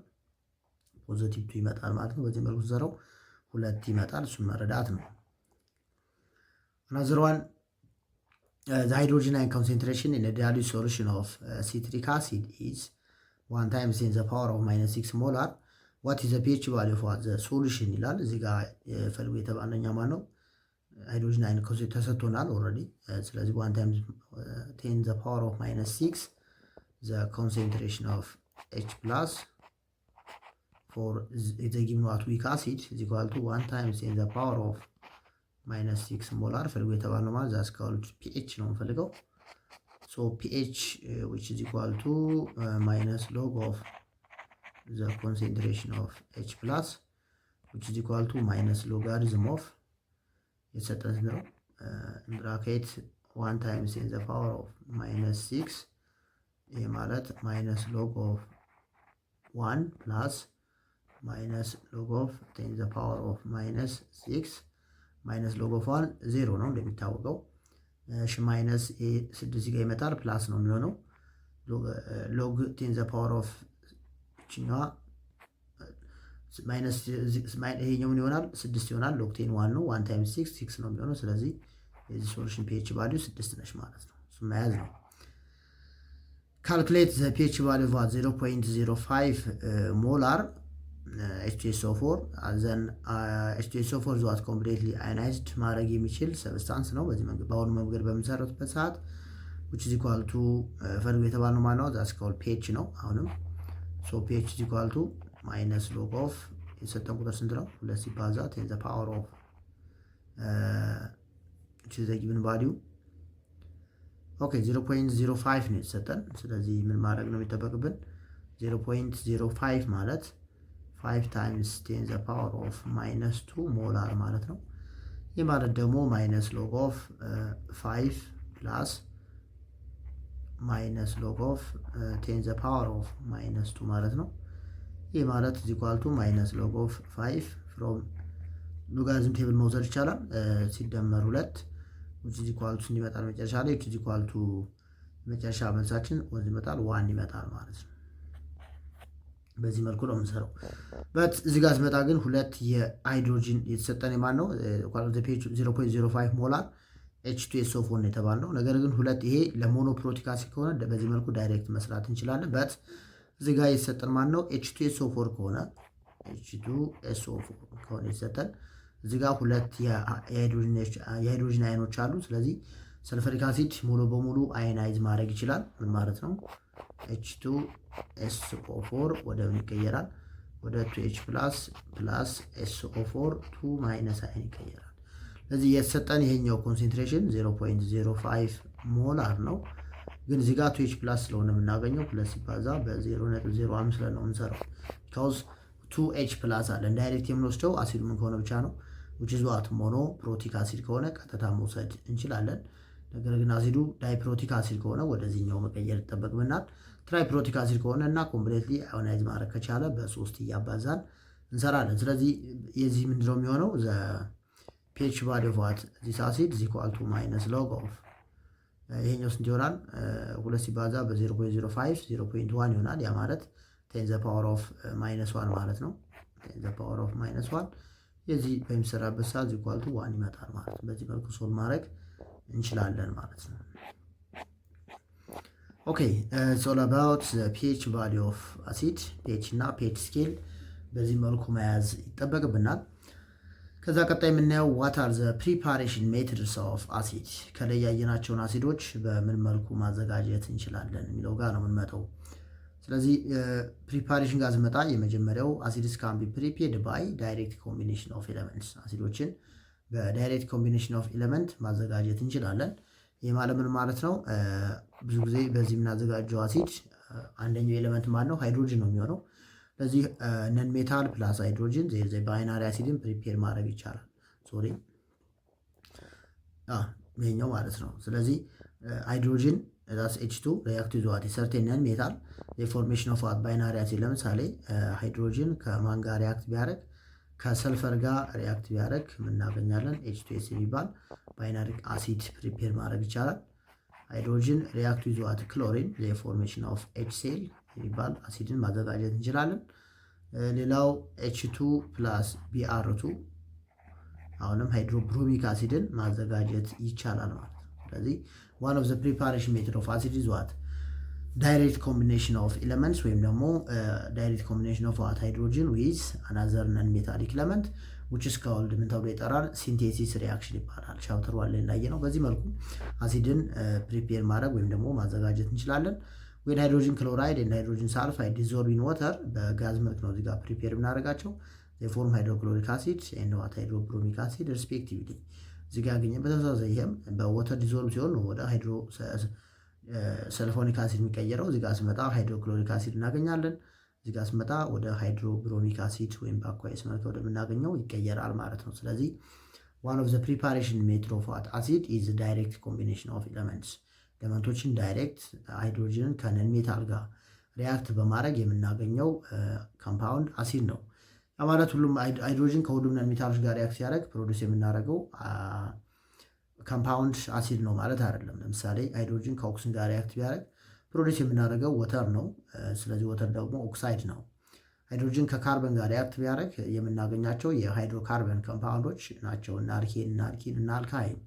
ፖዚቲቭ 2 ይመጣል ማለት ነው። በዚህ መልኩ ዘረው 2 ይመጣል። እሱን መረዳት ነው። another one the hydrogen ion concentration in a dilute solution of citric acid is 1 times 10 the power of minus 6 molar. what is the pH value for the solution ይላል። እዚህ ጋር ፈልጎ የተባለኛ ማን ነው? ሃይድሮጅን አይን ተሰጥቶናል ኦልሬዲ። ስለዚህ 1 times 10 the power of minus 6 the concentration of H plus for the given what weak acid is equal to 1 times 10 the power of minus 6 molar ፈልጎ የተባለው ማለት that's called pH ነው ፈልገው። so pH which is equal to minus log of the concentration of H plus which is equal to minus logarithm of የተሰጠን ነው bracket 1 times 10 the power of minus 6 ይሄ ማለት minus log of 1 plus minus log of 10 the power of minus 6 minus log of 1 0 ነው እንደሚታወቀው። እሺ ማይነስ 6 ጋር ይመጣል ፕላስ ነው የሚሆነው። log 10 the power of ቺኛዋ ማይነስ ይሄኛው ምን ይሆናል? 6 ይሆናል። log 10 1 ነው። 1 times 6 6 ነው የሚሆነው። ስለዚህ የዚህ ሶሉሽን pH ቫልዩ 6 ነች ማለት ነው። እሱ መያዝ ነው። calculate the pH value of 0.05 molar H2SO4 then H2SO4 is what completely ionized ማድረግ የሚችል ሰብስታንስ ነው። በዚህ መንገድ በአሁኑ መንገድ በምንሰራበት ሰዓት which is equal to ፈልጎ የተባልነው ማለት ነው that's called pH ነው። አሁንም so pH is equal to minus log of የሰጠን ቁጥር ስንት ነው? 2 ሲባዛ 10 the power of which is the given value okay 0.05 ነው የተሰጠን። ስለዚህ ምን ማድረግ ነው የሚጠበቅብን? 0.05 ማለት 5 times 10 the power of minus 2 molar ማለት ነው። ይህ ማለት ደግሞ minus log of 5 plus minus log of 10 the power of minus 2 ማለት ነው። ይህ ማለት is equal to minus log of 5 from ሎጋሪዝም ቴብል መውሰድ ይቻላል። ሲደመር 2 which is equal to ይመጣል መጨረሻ ላይ which is equal to መጨረሻ መልሳችን ወደ ይመጣል 1 ይመጣል ማለት ነው። በዚህ መልኩ ነው የምንሰራው። በት እዚህ ጋር ስመጣ ግን ሁለት የሃይድሮጅን የተሰጠን ማን ነው? ኳሊቲ ፒኤች 0.05 ሞላር H2SO4 ነው የተባለው። ነገር ግን ሁለት ይሄ ለሞኖፕሮቲክ አሲድ ከሆነ በዚህ መልኩ ዳይሬክት መስራት እንችላለን። በት እዚህ ጋር የተሰጠን ማን ነው? H2SO4 ከሆነ H2SO4 ከሆነ የተሰጠን እዚህ ጋር ሁለት የሃይድሮጅን አይኖች አሉ። ስለዚህ ሰልፈሪክ አሲድ ሙሉ በሙሉ አዮናይዝ ማድረግ ይችላል። ምን ማለት ነው? H2SO4 ወደ ምን ይቀየራል? ወደ 2H plus SO4 2 minus አይን ይቀየራል። ስለዚህ የተሰጠን ይሄኛው ኮንሰንትሬሽን 0.05 ሞላር ነው። ግን እዚህ ጋር 2H plus ስለሆነ የምናገኘው 2 ሲባዛ በ0.05 ነው የምንሰራው። because 2H plus አለ ዳይሬክት የምንወስደው አሲዱ ምን ከሆነ ብቻ ነው which is what monoprotic አሲድ ከሆነ ቀጥታ መውሰድ እንችላለን። ነገር ግን አሲዱ ዳይፕሮቲክ አሲድ ከሆነ ወደዚህኛው መቀየር ይጠበቅብናል። ትራይፕሮቲክ አሲድ ከሆነ እና ኮምፕሊትሊ አዮናይዝ ማድረግ ከቻለ በ3 እያባዛን እንሰራለን። ስለዚህ የዚህ ምንድነው የሚሆነው? the pH value of what this acid is equal to minus log of ይሄኛው ስንት ይሆናል? 2 ሲባዛ በ0.05 0.1 ይሆናል። ያ ማለት 10 the power of -1 ማለት ነው። 10 the power of -1 የዚህ በሚሰራበት ሰዓት equal to 1 ይመጣል ማለት ነው። በዚህ መልኩ ሶልቭ ማድረግ እንችላለን ማለት ነው። ኦኬ ኢትስ ኦል አባውት ፒኤች ቫሊዩ ኦፍ አሲድ ፒኤች እና ፒኤች ስኬል በዚህ መልኩ መያዝ ይጠበቅብናል። ከዛ ቀጣይ የምናየው ዋት አር ዘ ፕሪፓሬሽን ሜትድስ ኦፍ አሲድ፣ ከላይ ያየናቸውን አሲዶች በምን መልኩ ማዘጋጀት እንችላለን የሚለው ጋር ነው የምንመጣው። ስለዚህ ፕሪፓሬሽን ጋር ስመጣ የመጀመሪያው አሲድስ ካን ቢ ፕሪፔርድ ባይ ዳይሬክት ኮምቢኔሽን ኦፍ ኤሌመንትስ፣ አሲዶችን በዳይሬክት ኮምቢኔሽን ኦፍ ኤሌመንት ማዘጋጀት እንችላለን። ይህ ማለት ምን ማለት ነው? ብዙ ጊዜ በዚህ የምናዘጋጀው አሲድ አንደኛው ኤሌመንት ማለት ነው ሃይድሮጅን ነው የሚሆነው። ስለዚህ ነን ሜታል ፕላስ ሃይድሮጅን ዘ ባይናሪ አሲድን ፕሪፔር ማድረግ ይቻላል። ሶሪ ይሄኛው ማለት ነው። ስለዚህ ሃይድሮጅን ዳስ H2 ሪአክት ዊዝ ዋት ሰርቴን ነን ሜታል የፎርሜሽን ኦፍ ዋት ባይናሪ አሲድ። ለምሳሌ ሃይድሮጅን ከማን ጋር ሪአክት ቢያደርግ ከሰልፈር ጋር ሪአክት ቢያደርግ እናገኛለን H2S የሚባል ባይናሪ አሲድ ፕሪፔር ማድረግ ይቻላል። ሃይድሮጅን ሪአክት ዊዝ ዋት ክሎሪን የፎርሜሽን ኦፍ HCl የሚባል አሲድን ማዘጋጀት እንችላለን። ሌላው H2 ፕላስ Br2 አሁንም ሃይድሮብሮሚክ አሲድን ማዘጋጀት ይቻላል ማለት ነው። ስለዚህ one of the preparation method of acid is what direct combination of elements ወይም ደግሞ direct combination of what hydrogen with another non-metallic element which is called ምን ተብሎ ይጠራል? ሲንቴሲስ ሪአክሽን ይባላል። ቻፕተር 1 ላይ እንዳየ ነው። በዚህ መልኩ አሲድን ፕሪፔር ማድረግ ወይም ደግሞ ማዘጋጀት እንችላለን። when hydrogen chloride and hydrogen sulfide dissolve in water በጋዝ መልክ ነው እዚህ ጋር ፕሪፔር የምናደርጋቸው they form hydrochloric acid and what hydrobromic acid respectively። እዚህ ጋር ያገኘን በተመሳሳይ ይሄም በወተር ዲዞልቭ ሲሆን ወደ ሃይድሮ ሰልፎኒክ አሲድ የሚቀየረው። እዚህ ጋር ስመጣ ሃይድሮክሎሪክ አሲድ እናገኛለን። እዚህ ጋር ስመጣ ወደ ሃይድሮብሮሚክ አሲድ ወይም በአኳይስ መልክ ወደምናገኘው ይቀየራል ማለት ነው። ስለዚህ one of the preparation method of what acid is the direct combination of elements ኤሌመንቶችን ዳይሬክት ሃይድሮጅንን ከነን ሜታል ጋር ሪያክት በማድረግ የምናገኘው ኮምፓውንድ አሲድ ነው። ያ ማለት ሁሉም ሃይድሮጅን ከሁሉም ነን ሜታሎች ጋር ሪያክት ሲያደርግ ፕሮዲውስ የምናደርገው ኮምፓውንድ አሲድ ነው ማለት አይደለም። ለምሳሌ ሃይድሮጅን ከኦክሲጅን ጋር ሪያክት ቢያደርግ ፕሮዲውስ የምናደርገው ወተር ነው። ስለዚህ ወተር ደግሞ ኦክሳይድ ነው። ሃይድሮጅን ከካርበን ጋር ሪያክት ቢያደርግ የምናገኛቸው የሃይድሮካርበን ኮምፓውንዶች ናቸው እና አልኬን እና አልካይን።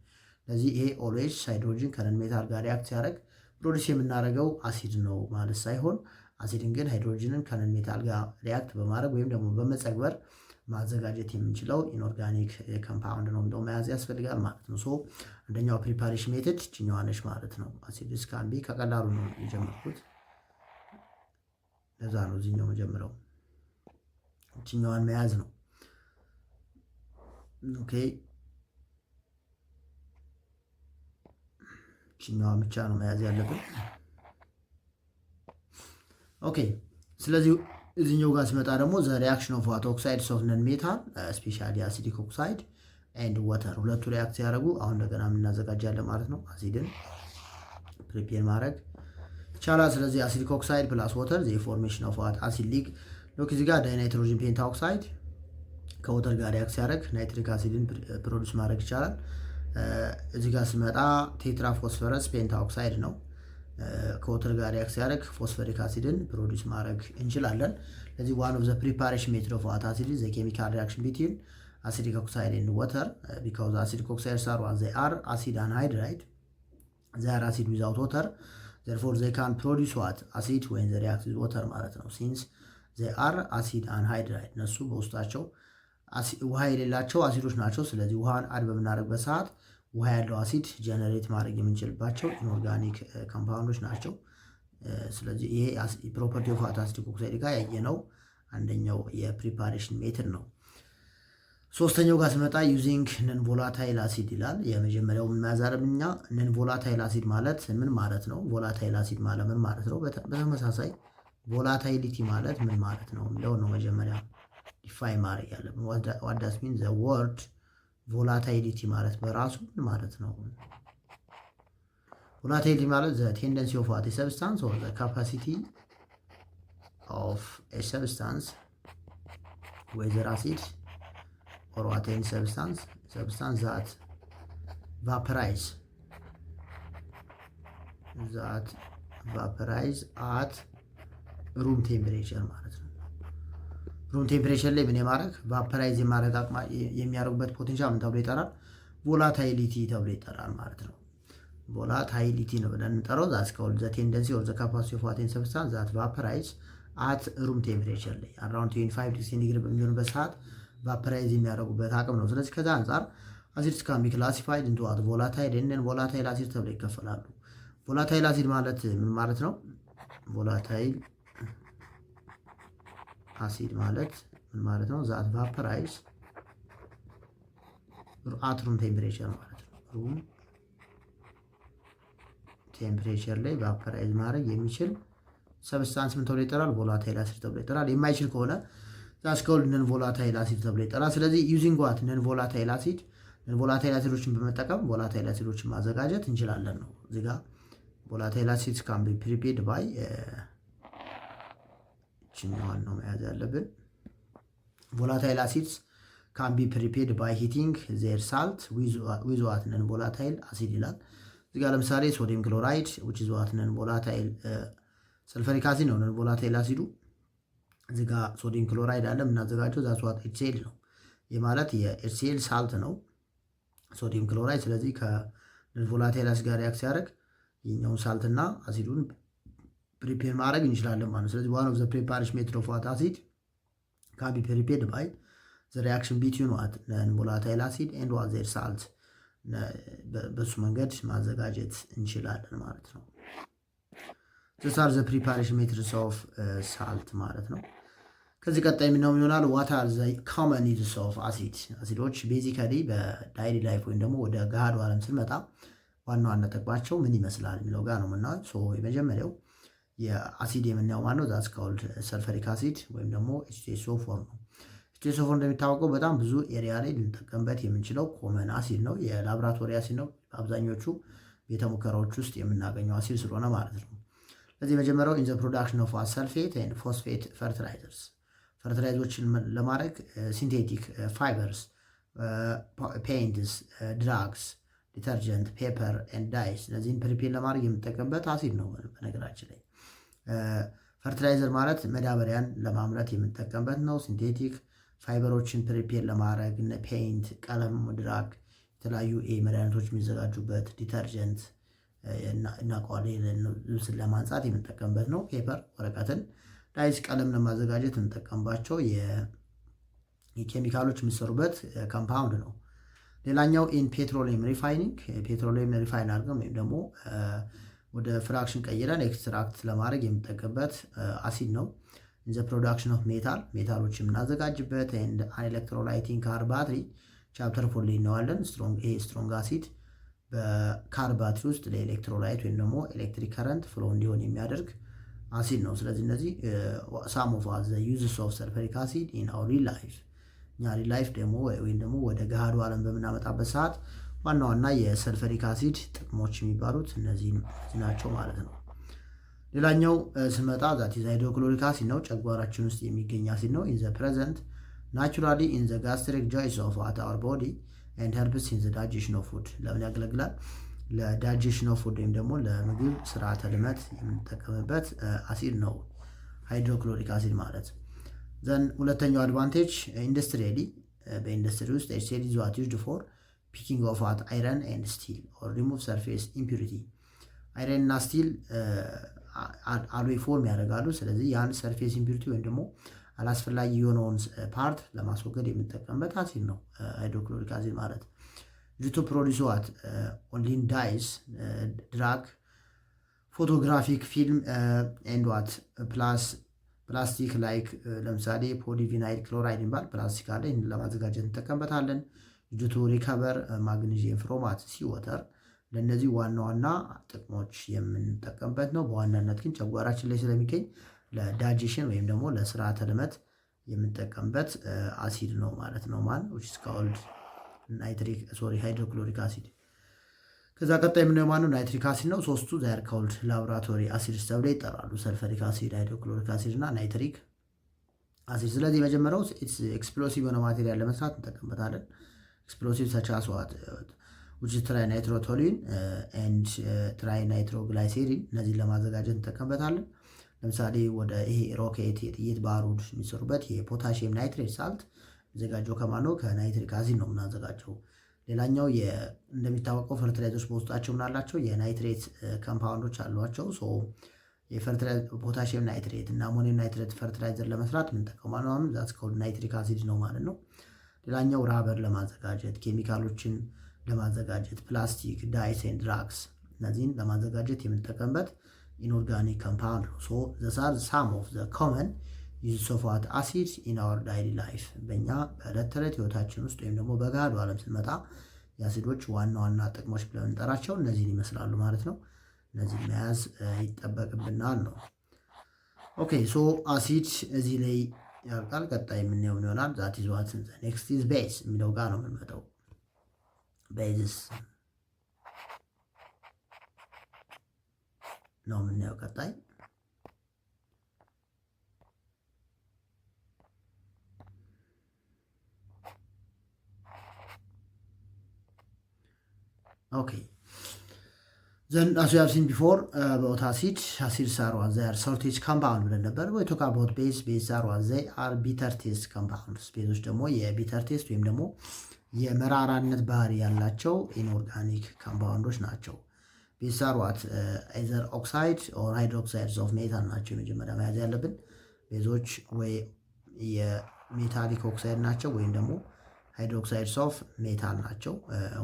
ስለዚህ ይሄ ኦልዌይስ ሃይድሮጅን ከነን ሜታል ጋር ሪያክት ሲያደርግ ፕሮዲውስ የምናደርገው አሲድ ነው ማለት ሳይሆን አሲድን ግን ሃይድሮጅንን ከነን ሜታል ጋር ሪያክት በማድረግ ወይም ደግሞ በመጸግበር ማዘጋጀት የምንችለው ኢንኦርጋኒክ ኮምፓውንድ ነው እንደው መያዝ ያስፈልጋል ማለት ነው። ሶ አንደኛው ፕሪፓሬሽን ሜተድ እችኛዋ ነች ማለት ነው። አሲድስ ካን ቢ ከቀላሉ ነው የጀመርኩት፣ ለዛ ነው እዚህኛው መጀመሪያው እችኛዋን መያዝ ነው። ኦኬ እችኛዋን ብቻ ነው መያዝ ያለብን። ኦኬ ስለዚህ እዚህኛው ጋር ስመጣ ደግሞ ዘ ሪአክሽን ኦፍ ዋት ኦክሳይድስ ኦፍ ነን ሜታል ስፔሻሊ አሲዲክ ኦክሳይድ ኤንድ ወተር ሁለቱ ሪአክት ሲያደርጉ አሁን እንደገና የምናዘጋጃለን ማለት ነው። አሲድን ፕሪፔር ማድረግ ይቻላል። ስለዚህ አሲዲክ ኦክሳይድ ፕላስ ወተር ዘ ፎርሜሽን ኦፍ ዋት አሲድ ሊግ ሎክ እዚህ ጋር ዳይናይትሮጅን ፔንታ ኦክሳይድ ከወተር ጋር ሪአክት ሲያደርግ ናይትሪክ አሲድን ፕሮዲውስ ማድረግ ይቻላል። እዚህ ጋር ስመጣ ቴትራ ፎስፈረስ ፔንታ ኦክሳይድ ነው። ከወተር ጋር ሪአክት ሲያደርግ ፎስፈሪክ አሲድን ፕሮዲውስ ማድረግ እንችላለን። ስለዚህ ዋን ኦፍ ዘ ፕሪፓሬሽን ሜተድ ኦፍ ዋት አሲድ ዘ ኬሚካል ሪአክሽን ቢትዊን አሲዲክ ኦክሳይድ ኤንድ ወተር ቢካዝ አሲዲክ ኦክሳይድስ አር ዋት ዘይ አር አሲድ አንሃይድራይድ ዘይ አር አሲድ ዊዛውት ወተር therefore they can produce what acid when they react with water ማለት ነው። since they are acid anhydride እነሱ በውስጣቸው ውሃ የሌላቸው አሲዶች ናቸው። ስለዚህ ውሃን አድ በምናደርግበት ሰዓት ውሃ ያለው አሲድ ጀነሬት ማድረግ የምንችልባቸው ኢንኦርጋኒክ ኮምፓውንዶች ናቸው። ስለዚህ ይሄ ፕሮፐርቲ ኦፍ አሲዲክ ኦክሳይድ ጋር ያየነው አንደኛው የፕሪፓሬሽን ሜተድ ነው። ሶስተኛው ጋር ስመጣ ዩዚንግ ነን ቮላታይል አሲድ ይላል። የመጀመሪያው ምን ማዛረብኛ ነን ቮላታይል አሲድ ማለት ምን ማለት ነው? ቮላታይል አሲድ ማለት ምን ማለት ነው? በተመሳሳይ ቮላታይሊቲ ማለት ምን ማለት ነው እንደው ነው መጀመሪያ ዲፋይን ማድረግ ያለብን። what does mean the word ቮላታይሊቲ ማለት በራሱ ምን ማለት ነው? ቮላታይሊቲ ማለት the tendency of a substance or the capacity of a substance whether acid or what any substance that vaporize at room temperature ማለት ነው። ሩም ቴምፕሬቸር ላይ ምን የማድረግ ቫፐራይዝ የማድረግ አቅማ የሚያደርጉበት ፖቴንሻል ምን ተብሎ ይጠራል? ቮላታይሊቲ ተብሎ ይጠራል ማለት ነው። ቮላታይሊቲ ነው ብለን እንጠራው። ዛትስ ኮልድ ዘ ቴንደንሲ ኦር ዘ ካፓሲቲ ኦፍ ዋት ኢን ሰብስታንስ ዛት ቫፐራይዝ አት ሩም ቴምፕሬቸር ላይ አራውንድ 25 ዲግሪ ሴንቲግሬድ በሚሆንበት ሰዓት ቫፐራይዝ የሚያደርጉበት አቅም ነው። ስለዚህ ከዛ አንጻር አሲድስ ካን ቢ ክላሲፋይድ ኢንቱ ዋት ቮላታይል ኤንድ ቮላታይል አሲድ ተብለው ይከፈላሉ። ቮላታይል አሲድ ማለት ምን ማለት ነው? ቮላታይል አሲድ ማለት ምን ማለት ነው? ዛት ቫፐራይዝ አት ሩም ቴምፕሬቸር ማለት ነው። ሩም ቴምፕሬቸር ላይ ቫፐራይዝ ማድረግ የሚችል ሰብስታንስ ምን ተብሎ ይጠራል? ቮላታይል አሲድ ተብሎ ይጠራል። የማይችል ከሆነ ዛትስ ኮልድ ነን ቮላታይል አሲድ ተብሎ ይጠራል። ስለዚህ ዩዚንግ ዋት ነን ቮላታይል አሲድ ነን ቮላታይል አሲዶችን በመጠቀም ቮላታይል አሲዶችን ማዘጋጀት እንችላለን ነው። እዚህ ጋር ቮላታይል አሲድስ ካን ቢ ፕሪፔርድ ባይ እችኛዋን ነው መያዝ ያለብን። ቮላታይል አሲድስ ካን ቢ ፕሪፔርድ ባይ ሂቲንግ ዜር ሳልት ዊዝ ዋት ነን ቮላታይል አሲድ ይላል። እዚህ ጋር ለምሳሌ ሶዲየም ክሎራይድ ዊች ኢዝ ዋት ነን ቮላታይል ሰልፈሪክ አሲድ ነው ነን ቮላታይል አሲዱ። እዚህ ጋር ሶዲየም ክሎራይድ አለ የምናዘጋጀው ዛት ዋት ኤችሲኤል ነው። ይህ ማለት የኤችሲኤል ሳልት ነው ሶዲየም ክሎራይድ። ስለዚህ ከነን ቮላታይል አሲድ ጋር ሪአክት ሲያደርግ ይህኛውን ሳልትና አሲዱን ፕሪፔር ማድረግ እንችላለን ማለት ነው። ስለዚህ ዋን ኦፍ ዘ ፕሪፓሬሽን ሜትድ ኦፍ ዋት አሲድ ካን ቢ ፕሪፔርድ ባይ ዘ ሪአክሽን ቢትዊን ዋት ነን ቮላታይል አሲድ ኤንድ ዋት ዜር ሳልት፣ በሱ መንገድ ማዘጋጀት እንችላለን ማለት ነው። ዚስ አር ዘ ፕሪፓሬሽን ሜትድስ ኦፍ ሳልት ማለት ነው። ከዚህ ቀጣይ የምናየው ይሆናል ዋት አር ዘ ኮመን ኒድስ ኦፍ አሲድ። አሲዶች ቤዚካሊ በዳይሊ ላይፍ ወይም ደግሞ ወደ ገሃዱ ዓለም ስንመጣ ዋና ዋና ጥቅማቸው ምን ይመስላል የሚለው ጋር ነው የምናየው። የመጀመሪያው የአሲድ የምናየው ማነው? ዛትስ ኮልድ ሰልፈሪክ አሲድ ወይም ደግሞ ኤችሲኤስኦ4 ነው። ኤችሲኤስኦ4 እንደሚታወቀው በጣም ብዙ ኤሪያ ላይ ልንጠቀምበት የምንችለው ኮመን አሲድ ነው። የላብራቶሪ አሲድ ነው። በአብዛኞቹ ቤተ ሙከራዎች ውስጥ የምናገኘው አሲድ ስለሆነ ማለት ነው። ስለዚህ የመጀመሪያው ኢን ዘ ፕሮዳክሽን ኦፍ ሰልፌት ኤንድ ፎስፌት ፈርቲላይዘርስ፣ ፈርቲላይዘሮችን ለማድረግ ሲንቴቲክ ፋይበርስ፣ ፔይንትስ፣ ድራግስ፣ ዲተርጀንት፣ ፔፐር ኤንድ ዳይስ፣ እነዚህን ፕሪፔር ለማድረግ የምንጠቀምበት አሲድ ነው። በነገራችን ላይ ፈርቲላይዘር ማለት መዳበሪያን ለማምረት የምንጠቀምበት ነው። ሲንቴቲክ ፋይበሮችን ፕሪፔር ለማድረግ እነ ፔይንት፣ ቀለም፣ ድራግ፣ የተለያዩ መድኃኒቶች የሚዘጋጁበት፣ ዲተርጀንት እናውቀዋለን ልብስን ለማንጻት የምንጠቀምበት ነው። ፔፐር ወረቀትን፣ ዳይስ ቀለም ለማዘጋጀት የምንጠቀምባቸው የኬሚካሎች የሚሰሩበት ካምፓውንድ ነው። ሌላኛው ኢን ፔትሮሊየም ሪፋይኒንግ፣ ፔትሮሊየም ሪፋይን አድርገን ወይም ደግሞ ወደ ፍራክሽን ቀይረን ኤክስትራክት ለማድረግ የምንጠቀምበት አሲድ ነው። ኢን ዘ ፕሮዳክሽን ኦፍ ሜታል፣ ሜታሎች የምናዘጋጅበት ኤንድ ኤሌክትሮላይቲንግ ካር ባትሪ ቻፕተር 4 ላይ እናዋለን። ይሄ ስትሮንግ አሲድ በካር ባትሪ ውስጥ ለኤሌክትሮላይት ወይም ደግሞ ኤሌክትሪክ ከረንት ፍሎ እንዲሆን የሚያደርግ አሲድ ነው። ስለዚህ እነዚህ ሳም ኦፍ ዘ ዩዝስ ኦፍ ሰልፈሪክ አሲድ ኢን አወር ሪል ላይፍ፣ እኛ ሪል ላይፍ ደግሞ ወይም ደግሞ ወደ ገሃዱ ዓለም በምናመጣበት ሰዓት ዋና ዋና የሰልፈሪክ አሲድ ጥቅሞች የሚባሉት እነዚህ ናቸው ማለት ነው። ሌላኛው ስንመጣ ዛት ኢዝ ሃይድሮክሎሪክ አሲድ ነው። ጨጓራችን ውስጥ የሚገኝ አሲድ ነው። ኢን ዘ ፕሬዘንት ናቹራሊ ኢን ዘ ጋስትሪክ ጆይስ ኦፍ አወር ቦዲ ኤንድ ሄልፕስ ኢን ዘ ዳይጀሽን ኦፍ ፉድ። ለምን ያገለግላል? ለዳይጀሽን ኦፍ ፉድ ወይም ደግሞ ለምግብ ስርዓተ ልመት የምንጠቀምበት አሲድ ነው ሃይድሮክሎሪክ አሲድ ማለት። ዘን ሁለተኛው አድቫንቴጅ ኢንዱስትሪያሊ፣ በኢንዱስትሪ ውስጥ ኤችሲኤል ኢዝ ዋት ዩዝድ ፎር ፒኪንግ ኦፍ ዋት አይረን ኤንድ ስቲል ኦር ሪሙቭ ሰርፌስ ኢምፒሪቲ። አይረን እና ስቲል አሎይ ፎርም ያደርጋሉ። ስለዚህ ያን ሰርፌስ ኢምፒሪቲ ወይም ደግሞ አላስፈላጊ የሆነውን ፓርት ለማስወገድ የምንጠቀምበት አሲድ ነው ሃይድሮክሎሪክ አሲድ ማለት። ቱ ፕሮዲስ ዋት ኦንሊን ዳይስ፣ ድራግ፣ ፎቶግራፊክ ፊልም ኤንድ ዋት ፕላስቲክ ላይክ ለምሳሌ ፖሊቪናይል ክሎራይድ የሚባል ፕላስቲክ አለ። ይህን ለማዘጋጀት እንጠቀምበታለን። ቱ ሪከቨር ማግኒዥየም ፍሮም ዋት ሲ ወተር። ለእነዚህ ዋና ዋና ጥቅሞች የምንጠቀምበት ነው። በዋናነት ግን ጨጓራችን ላይ ስለሚገኝ ለዳይጀሽን ወይም ደግሞ ለስርዓተ ልመት የምንጠቀምበት አሲድ ነው ማለት ነው። which is called ሃይድሮክሎሪክ አሲድ። ከዛ ቀጣይ የምናየው ማነው? ናይትሪክ አሲድ ነው። ሶስቱ ዛር ኮልድ ላቦራቶሪ አሲድስ ተብለው ይጠራሉ። ሰልፈሪክ አሲድ፣ ሃይድሮክሎሪክ አሲድ እና ናይትሪክ አሲድ። ስለዚህ የመጀመሪያው ኤክስፕሎሲቭ የሆነ ማቴሪያል ለመስራት እንጠቀምበታለን። ኤክስፕሎሲቭ ሰች አስ ዋት which is ትራይናይትሮቶሊን ኤንድ ትራይናይትሮግላይሴሪን፣ እነዚህን ለማዘጋጀት እንጠቀምበታለን። ለምሳሌ ወደ ይሄ ሮኬት የጥይት ባሩድ የሚሰሩበት የፖታሽየም ናይትሬት ሳልት የሚዘጋጀው ከማን ነው? ከናይትሪክ አሲድ ነው የምናዘጋጀው። ሌላኛው እንደሚታወቀው ፈርቲላይዘሮች በውስጣቸው ምናላቸው የናይትሬት ኮምፓውንዶች አሏቸው። ፖታሽየም ናይትሬት እና አሞኒየም ናይትሬት ፈርቲላይዘር ለመስራት የምንጠቀመው አሁን ዛትስ ኮልድ ናይትሪክ አሲድ ነው ማለት ነው። ሌላኛው ራበር ለማዘጋጀት ኬሚካሎችን ለማዘጋጀት ፕላስቲክ ዳይስ ኤንድ ድራግስ እነዚህን ለማዘጋጀት የምንጠቀምበት ኢንኦርጋኒክ ኮምፓውንድ ነው። ሶ ዘስ አር ሳም ኦፍ ዘ ኮመን ዩዝስ ኦፍ ዋት አሲድስ ኢን አወር ዳይሊ ላይፍ በእኛ በዕለት ተዕለት ህይወታችን ውስጥ ወይም ደግሞ በገሃዱ ዓለም ስንመጣ የአሲዶች ዋና ዋና ጥቅሞች ብለን እንጠራቸው እነዚህን ይመስላሉ ማለት ነው። እነዚህን መያዝ ይጠበቅብናል ነው። ኦኬ ሶ አሲድ እዚህ ላይ ያልቃል። ቀጣይ የምናየው ይሆናል። ዛት ኢዝ ዋት ኔክስት ኢዝ ቤዝ የሚለው ጋር ነው የምንመጣው። ቤዝስ ነው የምናየው ቀጣይ። ኦኬ ዘን አስ ዩ ሃቭ ሲን ቢፎር about acids are what they are saltish compound ብለን ነበር። ወይ ቶክ about base are what they are bitter taste compounds ቤዞች ደግሞ የቢተር ቴስት ወይም ደግሞ የመራራነት ባህሪ ያላቸው ኢንኦርጋኒክ ኮምፓውንዶች ናቸው። ቤዝ አር ዋት either oxide or hydroxides of metal ናቸው። የመጀመሪያ መያዝ ያለብን ቤዞች ወይ የሜታሊክ ኦክሳይድ ናቸው ወይም ደግሞ ሃይድሮክሳይድስ ኦፍ ሜታል ናቸው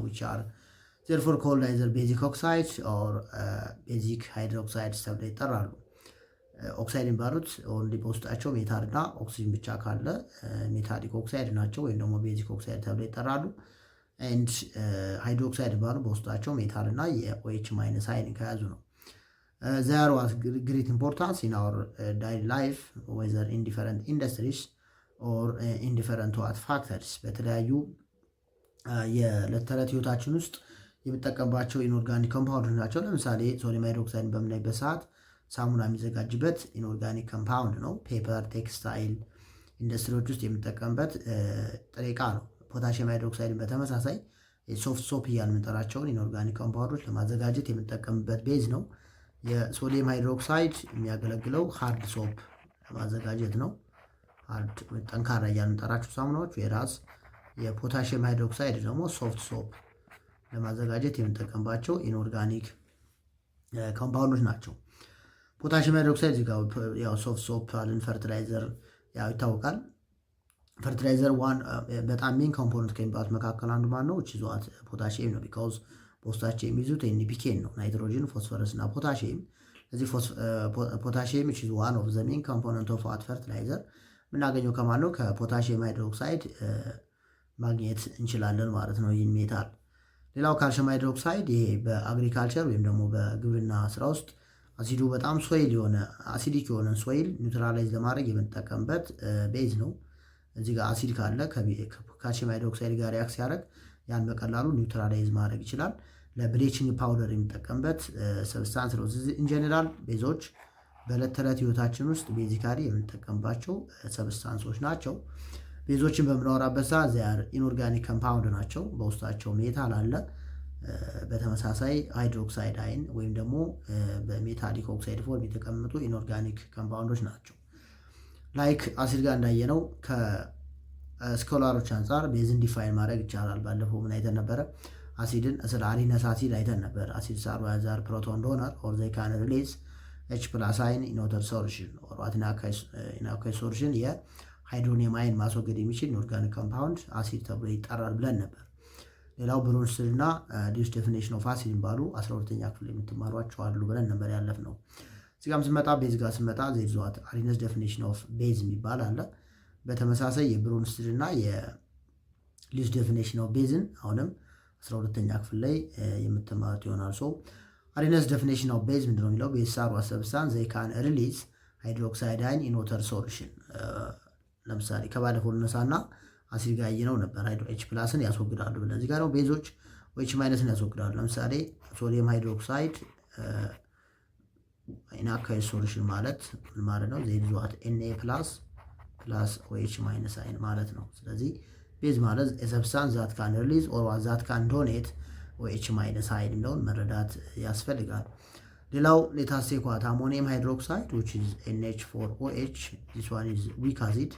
which are therefore called either basic oxides or basic hydroxides ተብለው ይጠራሉ። ኦክሳይድ የሚባሉት ኦንሊ በውስጣቸው ሜታል እና ኦክሲጅን ብቻ ካለ ሜታሊክ ኦክሳይድ ናቸው ወይም ደግሞ ቤዚክ ኦክሳይድ ተብለው ይጠራሉ። ኤንድ ሃይድሮክሳይድ የሚባሉ በውስጣቸው ሜታል እና የኦኤች ማይነስ ኃይል ከያዙ ነው። there was great importance in our daily life whether in different industries or in different factors በተለያዩ የዕለት ተዕለት ህይወታችን ውስጥ የምጠቀምባቸው ኢንኦርጋኒክ ኮምፓውንዶች ናቸው። ለምሳሌ ሶዲየም ሃይድሮክሳይድ በምናይበት ሰዓት ሳሙና የሚዘጋጅበት ኢንኦርጋኒክ ኮምፓውንድ ነው። ፔፐር፣ ቴክስታይል ኢንዱስትሪዎች ውስጥ የምጠቀምበት ጥሬ ዕቃ ነው። ፖታሽየም ሃይድሮክሳይድን በተመሳሳይ ሶፍት ሶፕ እያልን የምንጠራቸውን ኢንኦርጋኒክ ኮምፓውንዶች ለማዘጋጀት የምንጠቀምበት ቤዝ ነው። የሶዲየም ሃይድሮክሳይድ የሚያገለግለው ሃርድ ሶፕ ለማዘጋጀት ነው። ሃርድ ጠንካራ እያልን የምንጠራቸው ሳሙናዎች፣ የራስ የፖታሽየም ሃይድሮክሳይድ ደግሞ ሶፍት ሶፕ ለማዘጋጀት የምንጠቀምባቸው ኢንኦርጋኒክ ኮምፓውንዶች ናቸው። ፖታሽየም ሃይድሮክሳይድ እዚህ ጋር ያው ሶፍት ሶፕ አልን። ፈርቲላይዘር ያው ይታወቃል። ፈርቲላይዘር ዋን በጣም ሜን ኮምፖነንት ከሚባሉት መካከል አንዱ ማን ነው? ችዟት ፖታሽየም ነው። ቢካውዝ በውስጣቸው የሚይዙት ኤንፒኬን ነው፣ ናይትሮጅን፣ ፎስፈረስ እና ፖታሽየም። እዚህ ፖታሽየም ችዝ ዋን ኦፍ ዘ ሜን ኮምፖነንት ኦፍ ዋት ፈርቲላይዘር የምናገኘው ከማን ነው? ከፖታሽየም ሃይድሮክሳይድ ማግኘት እንችላለን ማለት ነው ይህን ሜታል። ሌላው ካልሽየም ሃይድሮክሳይድ ይሄ በአግሪካልቸር ወይም ደግሞ በግብርና ስራ ውስጥ አሲዱ በጣም ሶይል የሆነ አሲዲክ የሆነ ሶይል ኒውትራላይዝ ለማድረግ የምንጠቀምበት ቤዝ ነው። እዚህ ጋር አሲድ ካለ ካልሽየም ሃይድሮክሳይድ ጋር ሪያክት ሲያደርግ ያን በቀላሉ ኒውትራላይዝ ማድረግ ይችላል። ለብሊቺንግ ፓውደር የምንጠቀምበት ሰብስታንስ ነው። ኢንጀነራል ቤዞች በዕለት ተዕለት ህይወታችን ውስጥ ቤዚካሊ የምንጠቀምባቸው ሰብስታንሶች ናቸው። ቤዞችን በምናወራበት ሰዓት ዚያር ኢንኦርጋኒክ ኮምፓውንድ ናቸው። በውስጣቸው ሜታል አለ። በተመሳሳይ ሃይድሮክሳይድ አይን ወይም ደግሞ በሜታሊክ ኦክሳይድ ፎርም የተቀመጡ ኢንኦርጋኒክ ኮምፓውንዶች ናቸው። ላይክ አሲድ ጋር እንዳየነው ከስኮላሮች አንጻር ቤዝን ዲፋይን ማድረግ ይቻላል። ባለፈው ምን አይተን ነበረ? አሲድን ስለ አሪነስ አሲድ አይተን ነበር። አሲድ ሳር ያዛር ፕሮቶን ዶነር ኦር ዘይ ካን ሪሊዝ ኤች ፕላስ አይን ኢን ወተር ሶሉሽን ኦር ዋት ኢን አኳስ ሶሉሽን የሃይድሮኒየም አይን ማስወገድ የሚችል ኢንኦርጋኒክ ኮምፓውንድ አሲድ ተብሎ ይጠራል ብለን ነበር። ሌላው ብሮንስል እና ዲስ ዴፊኒሽን ኦፍ አሲድ የሚባሉ 12ኛ ክፍል የምትማሯቸው አሉ ብለን ነበር ያለፍነው። እዚህ ጋርም ስንመጣ ቤዝ ጋር ስንመጣ ዜርዟት አሪነስ ዴፊኒሽን ኦፍ ቤዝ የሚባል አለ። በተመሳሳይ የብሮንስል እና የዲስ ዴፊኒሽን ኦፍ ቤዝን አሁንም 12ኛ ክፍል ላይ የምትማሩት ይሆናል። ሶ አሪነስ ዴፊኒሽን ኦፍ ቤዝ ምንድነው የሚለው? ቤዝ አር ዋት ሰብስታንስ ዘይ ካን ሪሊዝ ሃይድሮክሳይድ አይን ኢን ወተር ሶሉሽን። ለምሳሌ ከባለፈው ልነሳና አሲድ ጋር ያየነው ነበር ኤች ፕላስን ያስወግዳሉ ብለን። እዚህ ጋር ነው ቤዞች ኤች ማይነስን ያስወግዳሉ። ለምሳሌ ሶዲየም ሃይድሮክሳይድ ኢን አኳስ ሶሉሽን ማለት ምን ማለት ነው? ዜድ ዟት Na ፕላስ OH ማይነስ አይን ማለት ነው። ስለዚህ ቤዝ ማለት ሰብስታንስ ዛት ካን ሪሊዝ ኦር ዛት ካን ዶኔት OH ማይነስ አይን የሚለውን መረዳት ያስፈልጋል። ሌላው ሌታስ ቴክ ዋት አሞኒየም ሃይድሮክሳይድ which is NH4OH this one is weak acid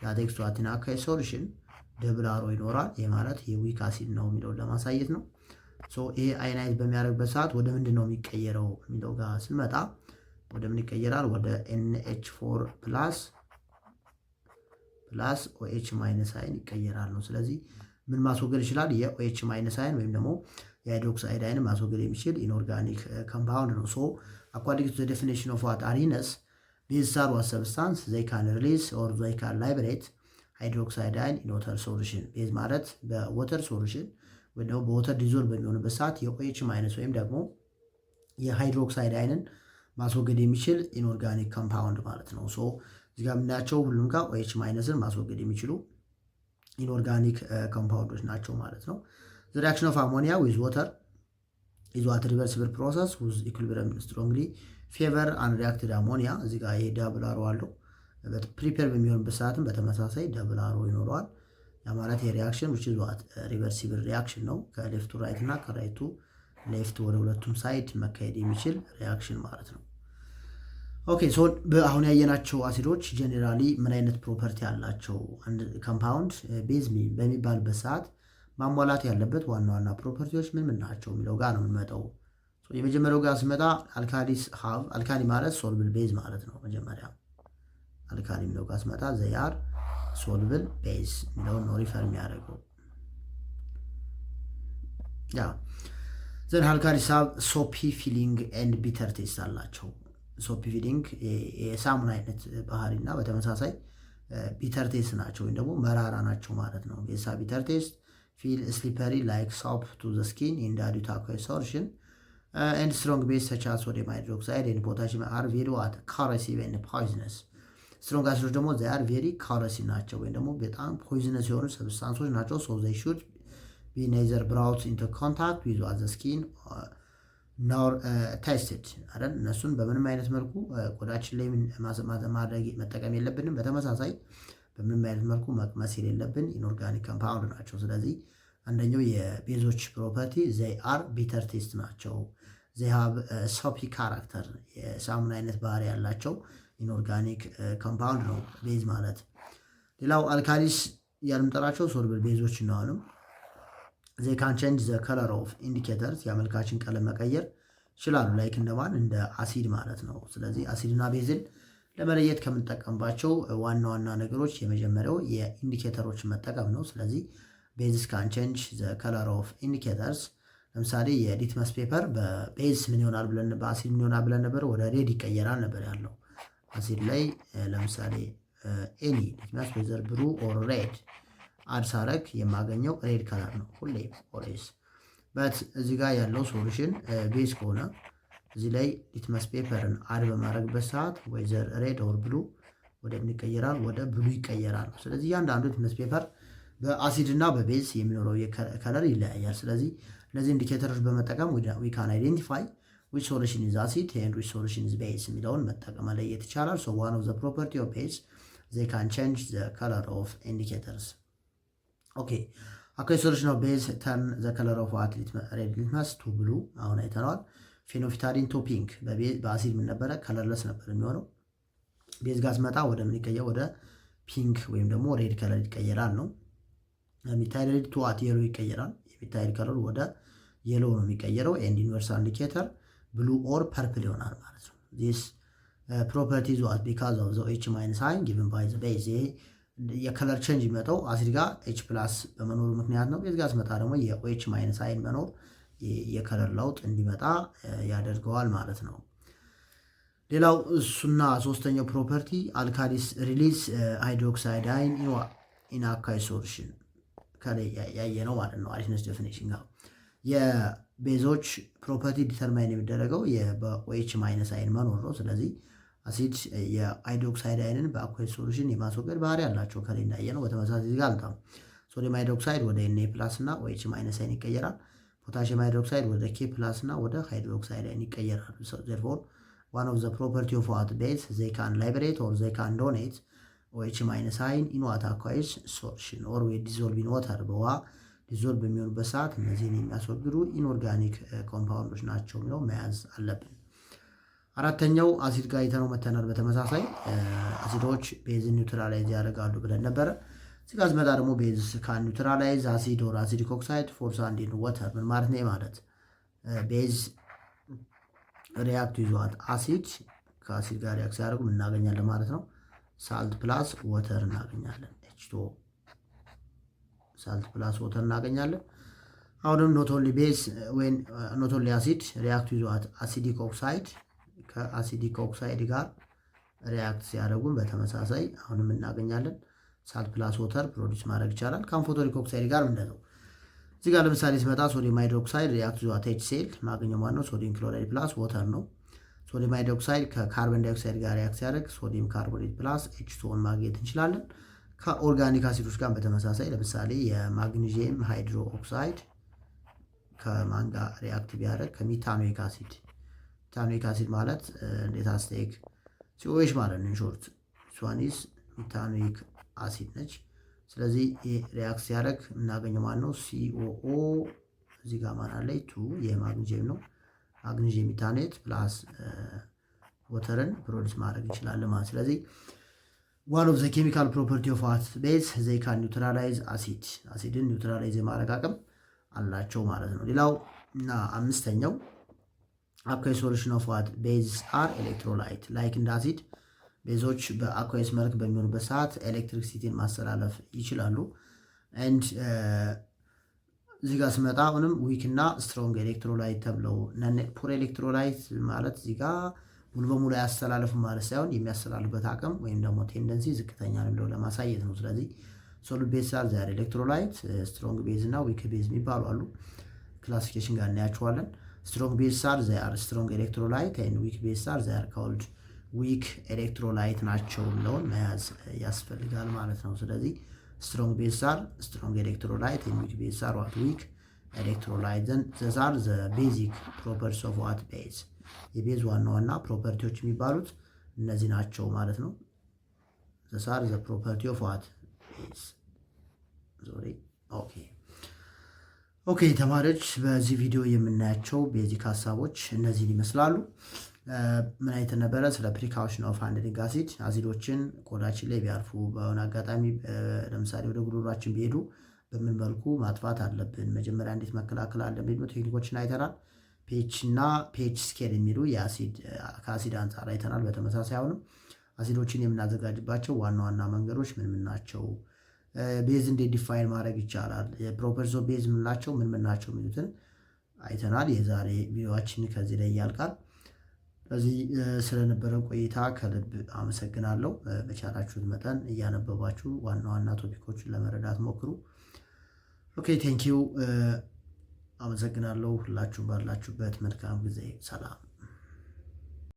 that takes to in aqueous solution ደብል አሮ ይኖራል። ይህ ማለት የዊክ አሲድ ነው የሚለውን ለማሳየት ነው። ይሄ አዮናይዝ በሚያደርግበት ሰዓት ወደ ምንድን ነው የሚቀየረው የሚለው ጋር ስንመጣ ወደ ምን ይቀየራል? ወደ NH4 ፕላስ OH ማይነስ አይን ይቀየራል ነው። ስለዚህ ምን ማስወገድ ይችላል? የOH ማይነስ አይን ወይም ደግሞ የሃይድሮክሳይድ አይን ማስወገድ የሚችል ኢንኦርጋኒክ ኮምፓውንድ ነው። according to the definition of what arenes, these are what substance they can release or they can liberate hydroxide ion in water solution. ቤዝ ማለት በወተር ሶሉሽን ወይ ደግሞ በወተር ዲዞልቭ በሚሆንበት ሰዓት የኦኤች ማይነስ ወይም ደግሞ የሃይድሮክሳይድ አይንን ማስወገድ የሚችል ኢንኦርጋኒክ ኮምፓውንድ ማለት ነው። እዚህ ጋር የምናያቸው ሁሉም ጋር ኦኤች ማይነስን ማስወገድ የሚችሉ ኢንኦርጋኒክ ኮምፓውንዶች ናቸው ማለት ነው። the reaction of ammonia with water is what reversible process whose equilibrium strongly favor unreacted ammonia። እዚህ ጋር ይሄ ደብል አሮ አለው። ፕሪፔር በሚሆንበት ሰዓትም በተመሳሳይ ደብል አሮ ይኖረዋል። ያ ማለት የሪያክሽን which is what reversible reaction ነው። ከሌፍት ቱ ራይት እና ከራይት ቱ ሌፍት ወደ ሁለቱም ሳይድ መካሄድ የሚችል ሪያክሽን ማለት ነው። ኦኬ አሁን ያየናቸው አሲዶች ጀኔራሊ ምን አይነት ፕሮፐርቲ አላቸው? አንድ ኮምፓውንድ ቤዝ በሚባልበት ሰዓት ማሟላት ያለበት ዋና ዋና ፕሮፐርቲዎች ምን ናቸው የሚለው ጋር ነው የምንመጣው። የመጀመሪያው ጋር ስመጣ አልካሊ ማለት ሶልብል ቤዝ ማለት ነው። መጀመሪያ አልካሊ የሚለው ጋር ስመጣ ዘያር ሶልብል ቤዝ የሚለውን ነው ሪፈር የሚያደርገው። ዘን አልካሊስ ሃቭ ሶፒ ፊሊንግ ኤንድ ቢተር ቴስት አላቸው። ሶፒ ፊሊንግ የሳሙና አይነት ባህሪ እና በተመሳሳይ ቢተር ቴስት ናቸው ወይም ደግሞ መራራ ናቸው ማለት ነው። የሳ ቢተር ቴስት feel slippery like soap to the skin in dilute aqueous solution, and strong base such as sodium hydroxide and potassium are very corrosive and poisonous. strong acids ደግሞ they are very corrosive ናቸው ወይም ደግሞ በጣም poisonous የሆኑ ሰብስታንሶች ናቸው። so they should be neither brought into contact with the skin nor tested አይደል? እነሱን በምንም አይነት መልኩ ቆዳችን ላይ ማድረግ መጠቀም የለብንም። በተመሳሳይ በምንም አይነት መልኩ መቅመስ የሌለብን ኢንኦርጋኒክ ኮምፓውንድ ናቸው። ስለዚህ አንደኛው የቤዞች ፕሮፐርቲ they are bitter taste ናቸው። they have soapy character የሳሙና አይነት ባህሪ ያላቸው ኢንኦርጋኒክ ኮምፓውንድ ነው ቤዝ ማለት። ሌላው አልካሊስ ያልምጠራቸው ሶልብል ቤዞች ነው። they can change the color of indicators የአመልካችን ቀለም መቀየር ይችላሉ። ላይክ እንደማን እንደ አሲድ ማለት ነው። ስለዚህ አሲድና ቤዝን ለመለየት ከምንጠቀምባቸው ዋና ዋና ነገሮች የመጀመሪያው የኢንዲኬተሮች መጠቀም ነው። ስለዚህ ቤዝስ ካን ቼንጅ ዘ ከለር ኦፍ ኢንዲኬተርስ። ለምሳሌ የሊትመስ ፔፐር በቤዝ ምን ይሆናል ብለን በአሲድ ምን ይሆናል ብለን ነበር? ወደ ሬድ ይቀየራል ነበር ያለው። አሲድ ላይ ለምሳሌ ኤኒ ሊትመስ ዌዘር ብሉ ኦር ሬድ አድ ሳረግ የማገኘው ሬድ ከለር ነው ሁሌም ኦልዌይስ። በት እዚህ ጋር ያለው ሶሉሽን ቤዝ ከሆነ እዚህ ላይ ሊትመስ ፔፐርን አድ በማድረግበት ሰዓት ወይዘር ሬድ ኦር ብሉ ወደ ምን ይቀየራል? ወደ ብሉ ይቀየራል። ስለዚህ እያንዳንዱ ሊትመስ ፔፐር በአሲድ እና በቤዝ የሚኖረው የከለር ይለያያል። ስለዚህ እነዚህ ኢንዲኬተሮች በመጠቀም we can identify which solution is acid and which solution is base የሚለውን መጠቀም መለየት ይቻላል። so one of the property of base they can change the color of indicators. okay aqueous solution of base turn the color of what red litmus to blue አሁን አይተናል። ፌኖፊታሊን ቱ ፒንክ በአሲድ ምን ነበረ? ከለርለስ ነበር የሚሆነው። ቤዝ ጋር ስመጣ ወደ ምን ይቀየራል? ወደ ፒንክ ወይም ደግሞ ሬድ ከለር ይቀየራል ነው። ሚታይል ሬድ ቱ ዋት የሎ ይቀየራል። የሚታይል ከለር ወደ የሎ ነው የሚቀየረው። ኤንድ ዩኒቨርሳል ኢንዲኬተር ብሉ ኦር ፐርፕል ይሆናል ማለት ነው። ዚስ ፕሮፐርቲዝ ዋት ቢካዝ ኦፍ ዘ ኤች ማይነስ አይን ጊቭን ባይ ዘ ቤዝ። ይሄ የከለር ቼንጅ የሚመጣው አሲድ ጋር ኤች ፕላስ በመኖሩ ምክንያት ነው። ቤዝ ጋር ስመጣ ደግሞ የኤች ማይነስ አይን መኖር የከለር ለውጥ እንዲመጣ ያደርገዋል ማለት ነው። ሌላው እሱና ሶስተኛው ፕሮፐርቲ አልካሊስ ሪሊዝ ሃይድሮክሳይድ አይን ኢን አኳየስ ሶሉሽን ከላይ ያየ ነው ማለት ነው። አዲሽነስ ዴፊኒሽን ጋር የቤዞች ፕሮፐርቲ ዲተርማይን የሚደረገው በኦኤች ማይነስ አይን መኖር ነው። ስለዚህ አሲድ የሃይድሮክሳይድ አይንን በአኳየስ ሶሉሽን የማስወገድ ባህሪ ያላቸው ከላይ እንዳየ ነው። በተመሳሳይ ጋር አልታም ሶዲየም ሃይድሮክሳይድ ወደ Na+ እና OH ማይነስ አይን ይቀየራል። ፖታሺየም ሃይድሮክሳይድ ወደ K+ እና ወደ ሃይድሮክሳይድ አይን ይቀየራሉ። therefore one of the property of what base they can liberate or they can donate OH minus ion in what aqueous solution or we dissolve in water በውሃ ዲዞልቭ በሚሆኑበት ሰዓት እነዚህን የሚያስወግዱ ኢንኦርጋኒክ ኮምፓውንዶች ናቸው ብለው መያዝ አለብን። አራተኛው አሲድ ጋር የተነው መተናል። በተመሳሳይ አሲዶች ቤዝን ኒውትራላይዝ ያደርጋሉ ብለን ነበረ። እዚህ ጋር ስመጣ ደግሞ ቤዝ ካን ኒውትራላይዝ አሲድ ኦር አሲዲክ ኦክሳይድ ፎር ሳንድ ኢን ወተር። ምን ማለት ነው? ማለት ቤዝ ሪያክት ይዟት አሲድ ከአሲድ ጋር ሪያክት ሲያደርጉ እናገኛለን ማለት ነው። ሳልት ፕላስ ወተር እናገኛለን። H2O ሳልት ፕላስ ወተር እናገኛለን። አሁንም ኖት ኦንሊ ቤዝ ወይን ኖት ኦንሊ አሲድ ሪያክት ይዟት አሲዲክ ኦክሳይድ ከአሲዲክ ኦክሳይድ ጋር ሪያክት ሲያደርጉን በተመሳሳይ አሁንም እናገኛለን። ሳልት ፕላስ ወተር ፕሮዲስ ማድረግ ይቻላል። ከአምፎቶኒክ ኦክሳይድ ጋር እንደዛው። እዚህ ጋር ለምሳሌ ሲመጣ ሶዲየም ሃይድሮክሳይድ ሪያክት ይዟት HCl ማገኘው ማለት ነው ሶዲየም ክሎራይድ ፕላስ ወተር ነው። ሶዲየም ሃይድሮክሳይድ ከካርቦን ዳይኦክሳይድ ጋር ሪያክት ሲያደርግ ሶዲየም ካርቦኔት ፕላስ H2O ማግኘት እንችላለን። ከኦርጋኒክ አሲዶች ጋር በተመሳሳይ ለምሳሌ የማግኒዥየም ሃይድሮ ኦክሳይድ ከማን ጋር ሪያክት ቢያደርግ ከሚታኖይክ አሲድ። ሚታኖይክ አሲድ ማለት እንዴት አስቴክ ሲኦኤች ማለት ነው። ኢንሾርት ሷኒስ ሚታኖይክ አሲድ ነች። ስለዚህ ሪያክት ሲያደርግ የምናገኘው ማለት ነው ሲኦኦ እዚህ ጋር ማን አለ ቱ የማግኒዥየም ነው። ማግኒዥየም ሚታኔት ፕላስ ወተርን ፕሮዲስ ማድረግ እንችላለን ማለት። ስለዚህ ዋን ኦፍ ዘ ኬሚካል ፕሮፐርቲ ኦፍ ዋት ቤዝ ዘይ ካን ኒውትራላይዝ አሲድ አሲድን ኒውትራላይዝ የማድረግ አቅም አላቸው ማለት ነው። ሌላው እና አምስተኛው አኳስ ሶሉሽን ኦፍ ዋት ቤዝ አር ኤሌክትሮላይት ላይክ እንደ አሲድ ቤዞች በአኳስ መልክ በሚሆኑበት ሰዓት ኤሌክትሪክሲቲን ማስተላለፍ ይችላሉ። ኤንድ እዚህ ጋር ስመጣ አሁንም ዊክ እና ስትሮንግ ኤሌክትሮላይት ተብለው ፑር ኤሌክትሮላይት ማለት እዚህ ጋር ሙሉ በሙሉ ያስተላልፉ ማለት ሳይሆን የሚያስተላልፉበት አቅም ወይም ደግሞ ቴንደንሲ ዝቅተኛ ነው ብለው ለማሳየት ነው። ስለዚህ ሶሉድ ቤዝ አር ዛር ኤሌክትሮላይት ስትሮንግ ቤዝ እና ዊክ ቤዝ የሚባሉ አሉ። ክላሲፊኬሽን ጋር እናያቸዋለን። ስትሮንግ ቤዝ አር ዛር ስትሮንግ ኤሌክትሮላይት ኤንድ ዊክ ቤዝ አር ዛር ኮልድ ዊክ ኤሌክትሮላይት ናቸው ብለውን መያዝ ያስፈልጋል ማለት ነው። ስለዚህ ስትሮንግ ቤዝ አር ስትሮንግ ኤሌክትሮላይት ኤንድ ዊክ ቤዝ አር ዋት ዊክ ኤሌክትሮላይት ዘ አር ዘ ቤዚክ ፕሮፐርቲስ ኦፍ ዋት ቤዝ የቤዝ ዋና ዋና ፕሮፐርቲዎች የሚባሉት እነዚህ ናቸው ማለት ነው። ዘ አር ዘ ፕሮፐርቲ ኦፍ ዋት ቤዝ ሶሪ ኦኬ ተማሪዎች በዚህ ቪዲዮ የምናያቸው ቤዚክ ሀሳቦች እነዚህን ይመስላሉ። ምን አይነት ነበረ? ስለ ፕሪካውሽን ኦፍ ሃንድሊንግ አሲድ አሲዶችን ቆዳችን ላይ ቢያርፉ በሆነ አጋጣሚ ለምሳሌ ወደ ጉሮሯችን ቢሄዱ በምን መልኩ ማጥፋት አለብን፣ መጀመሪያ እንዴት መከላከል አለብን ቴክኒኮችን አይተናል። ፒኤች እና ፒኤች ስኬል የሚሉ ከአሲድ አንጻር አይተናል። በተመሳሳይ አሁንም አሲዶችን የምናዘጋጅባቸው ዋና ዋና መንገዶች ምን ምን ናቸው፣ ቤዝ እንዴት ዲፋይን ማድረግ ይቻላል፣ ፕሮፐርቲስ ኦፍ ቤዝ ምንላቸው ምን ምን ናቸው የሚሉትን አይተናል። የዛሬ ቪዲዮአችን ከዚህ ላይ ያልቃል። ስለዚህ ስለነበረ ቆይታ ከልብ አመሰግናለሁ። በቻላችሁት መጠን እያነበባችሁ ዋና ዋና ቶፒኮችን ለመረዳት ሞክሩ። ኦኬ ቴንኪው አመሰግናለሁ። ሁላችሁም ባላችሁበት መልካም ጊዜ ሰላም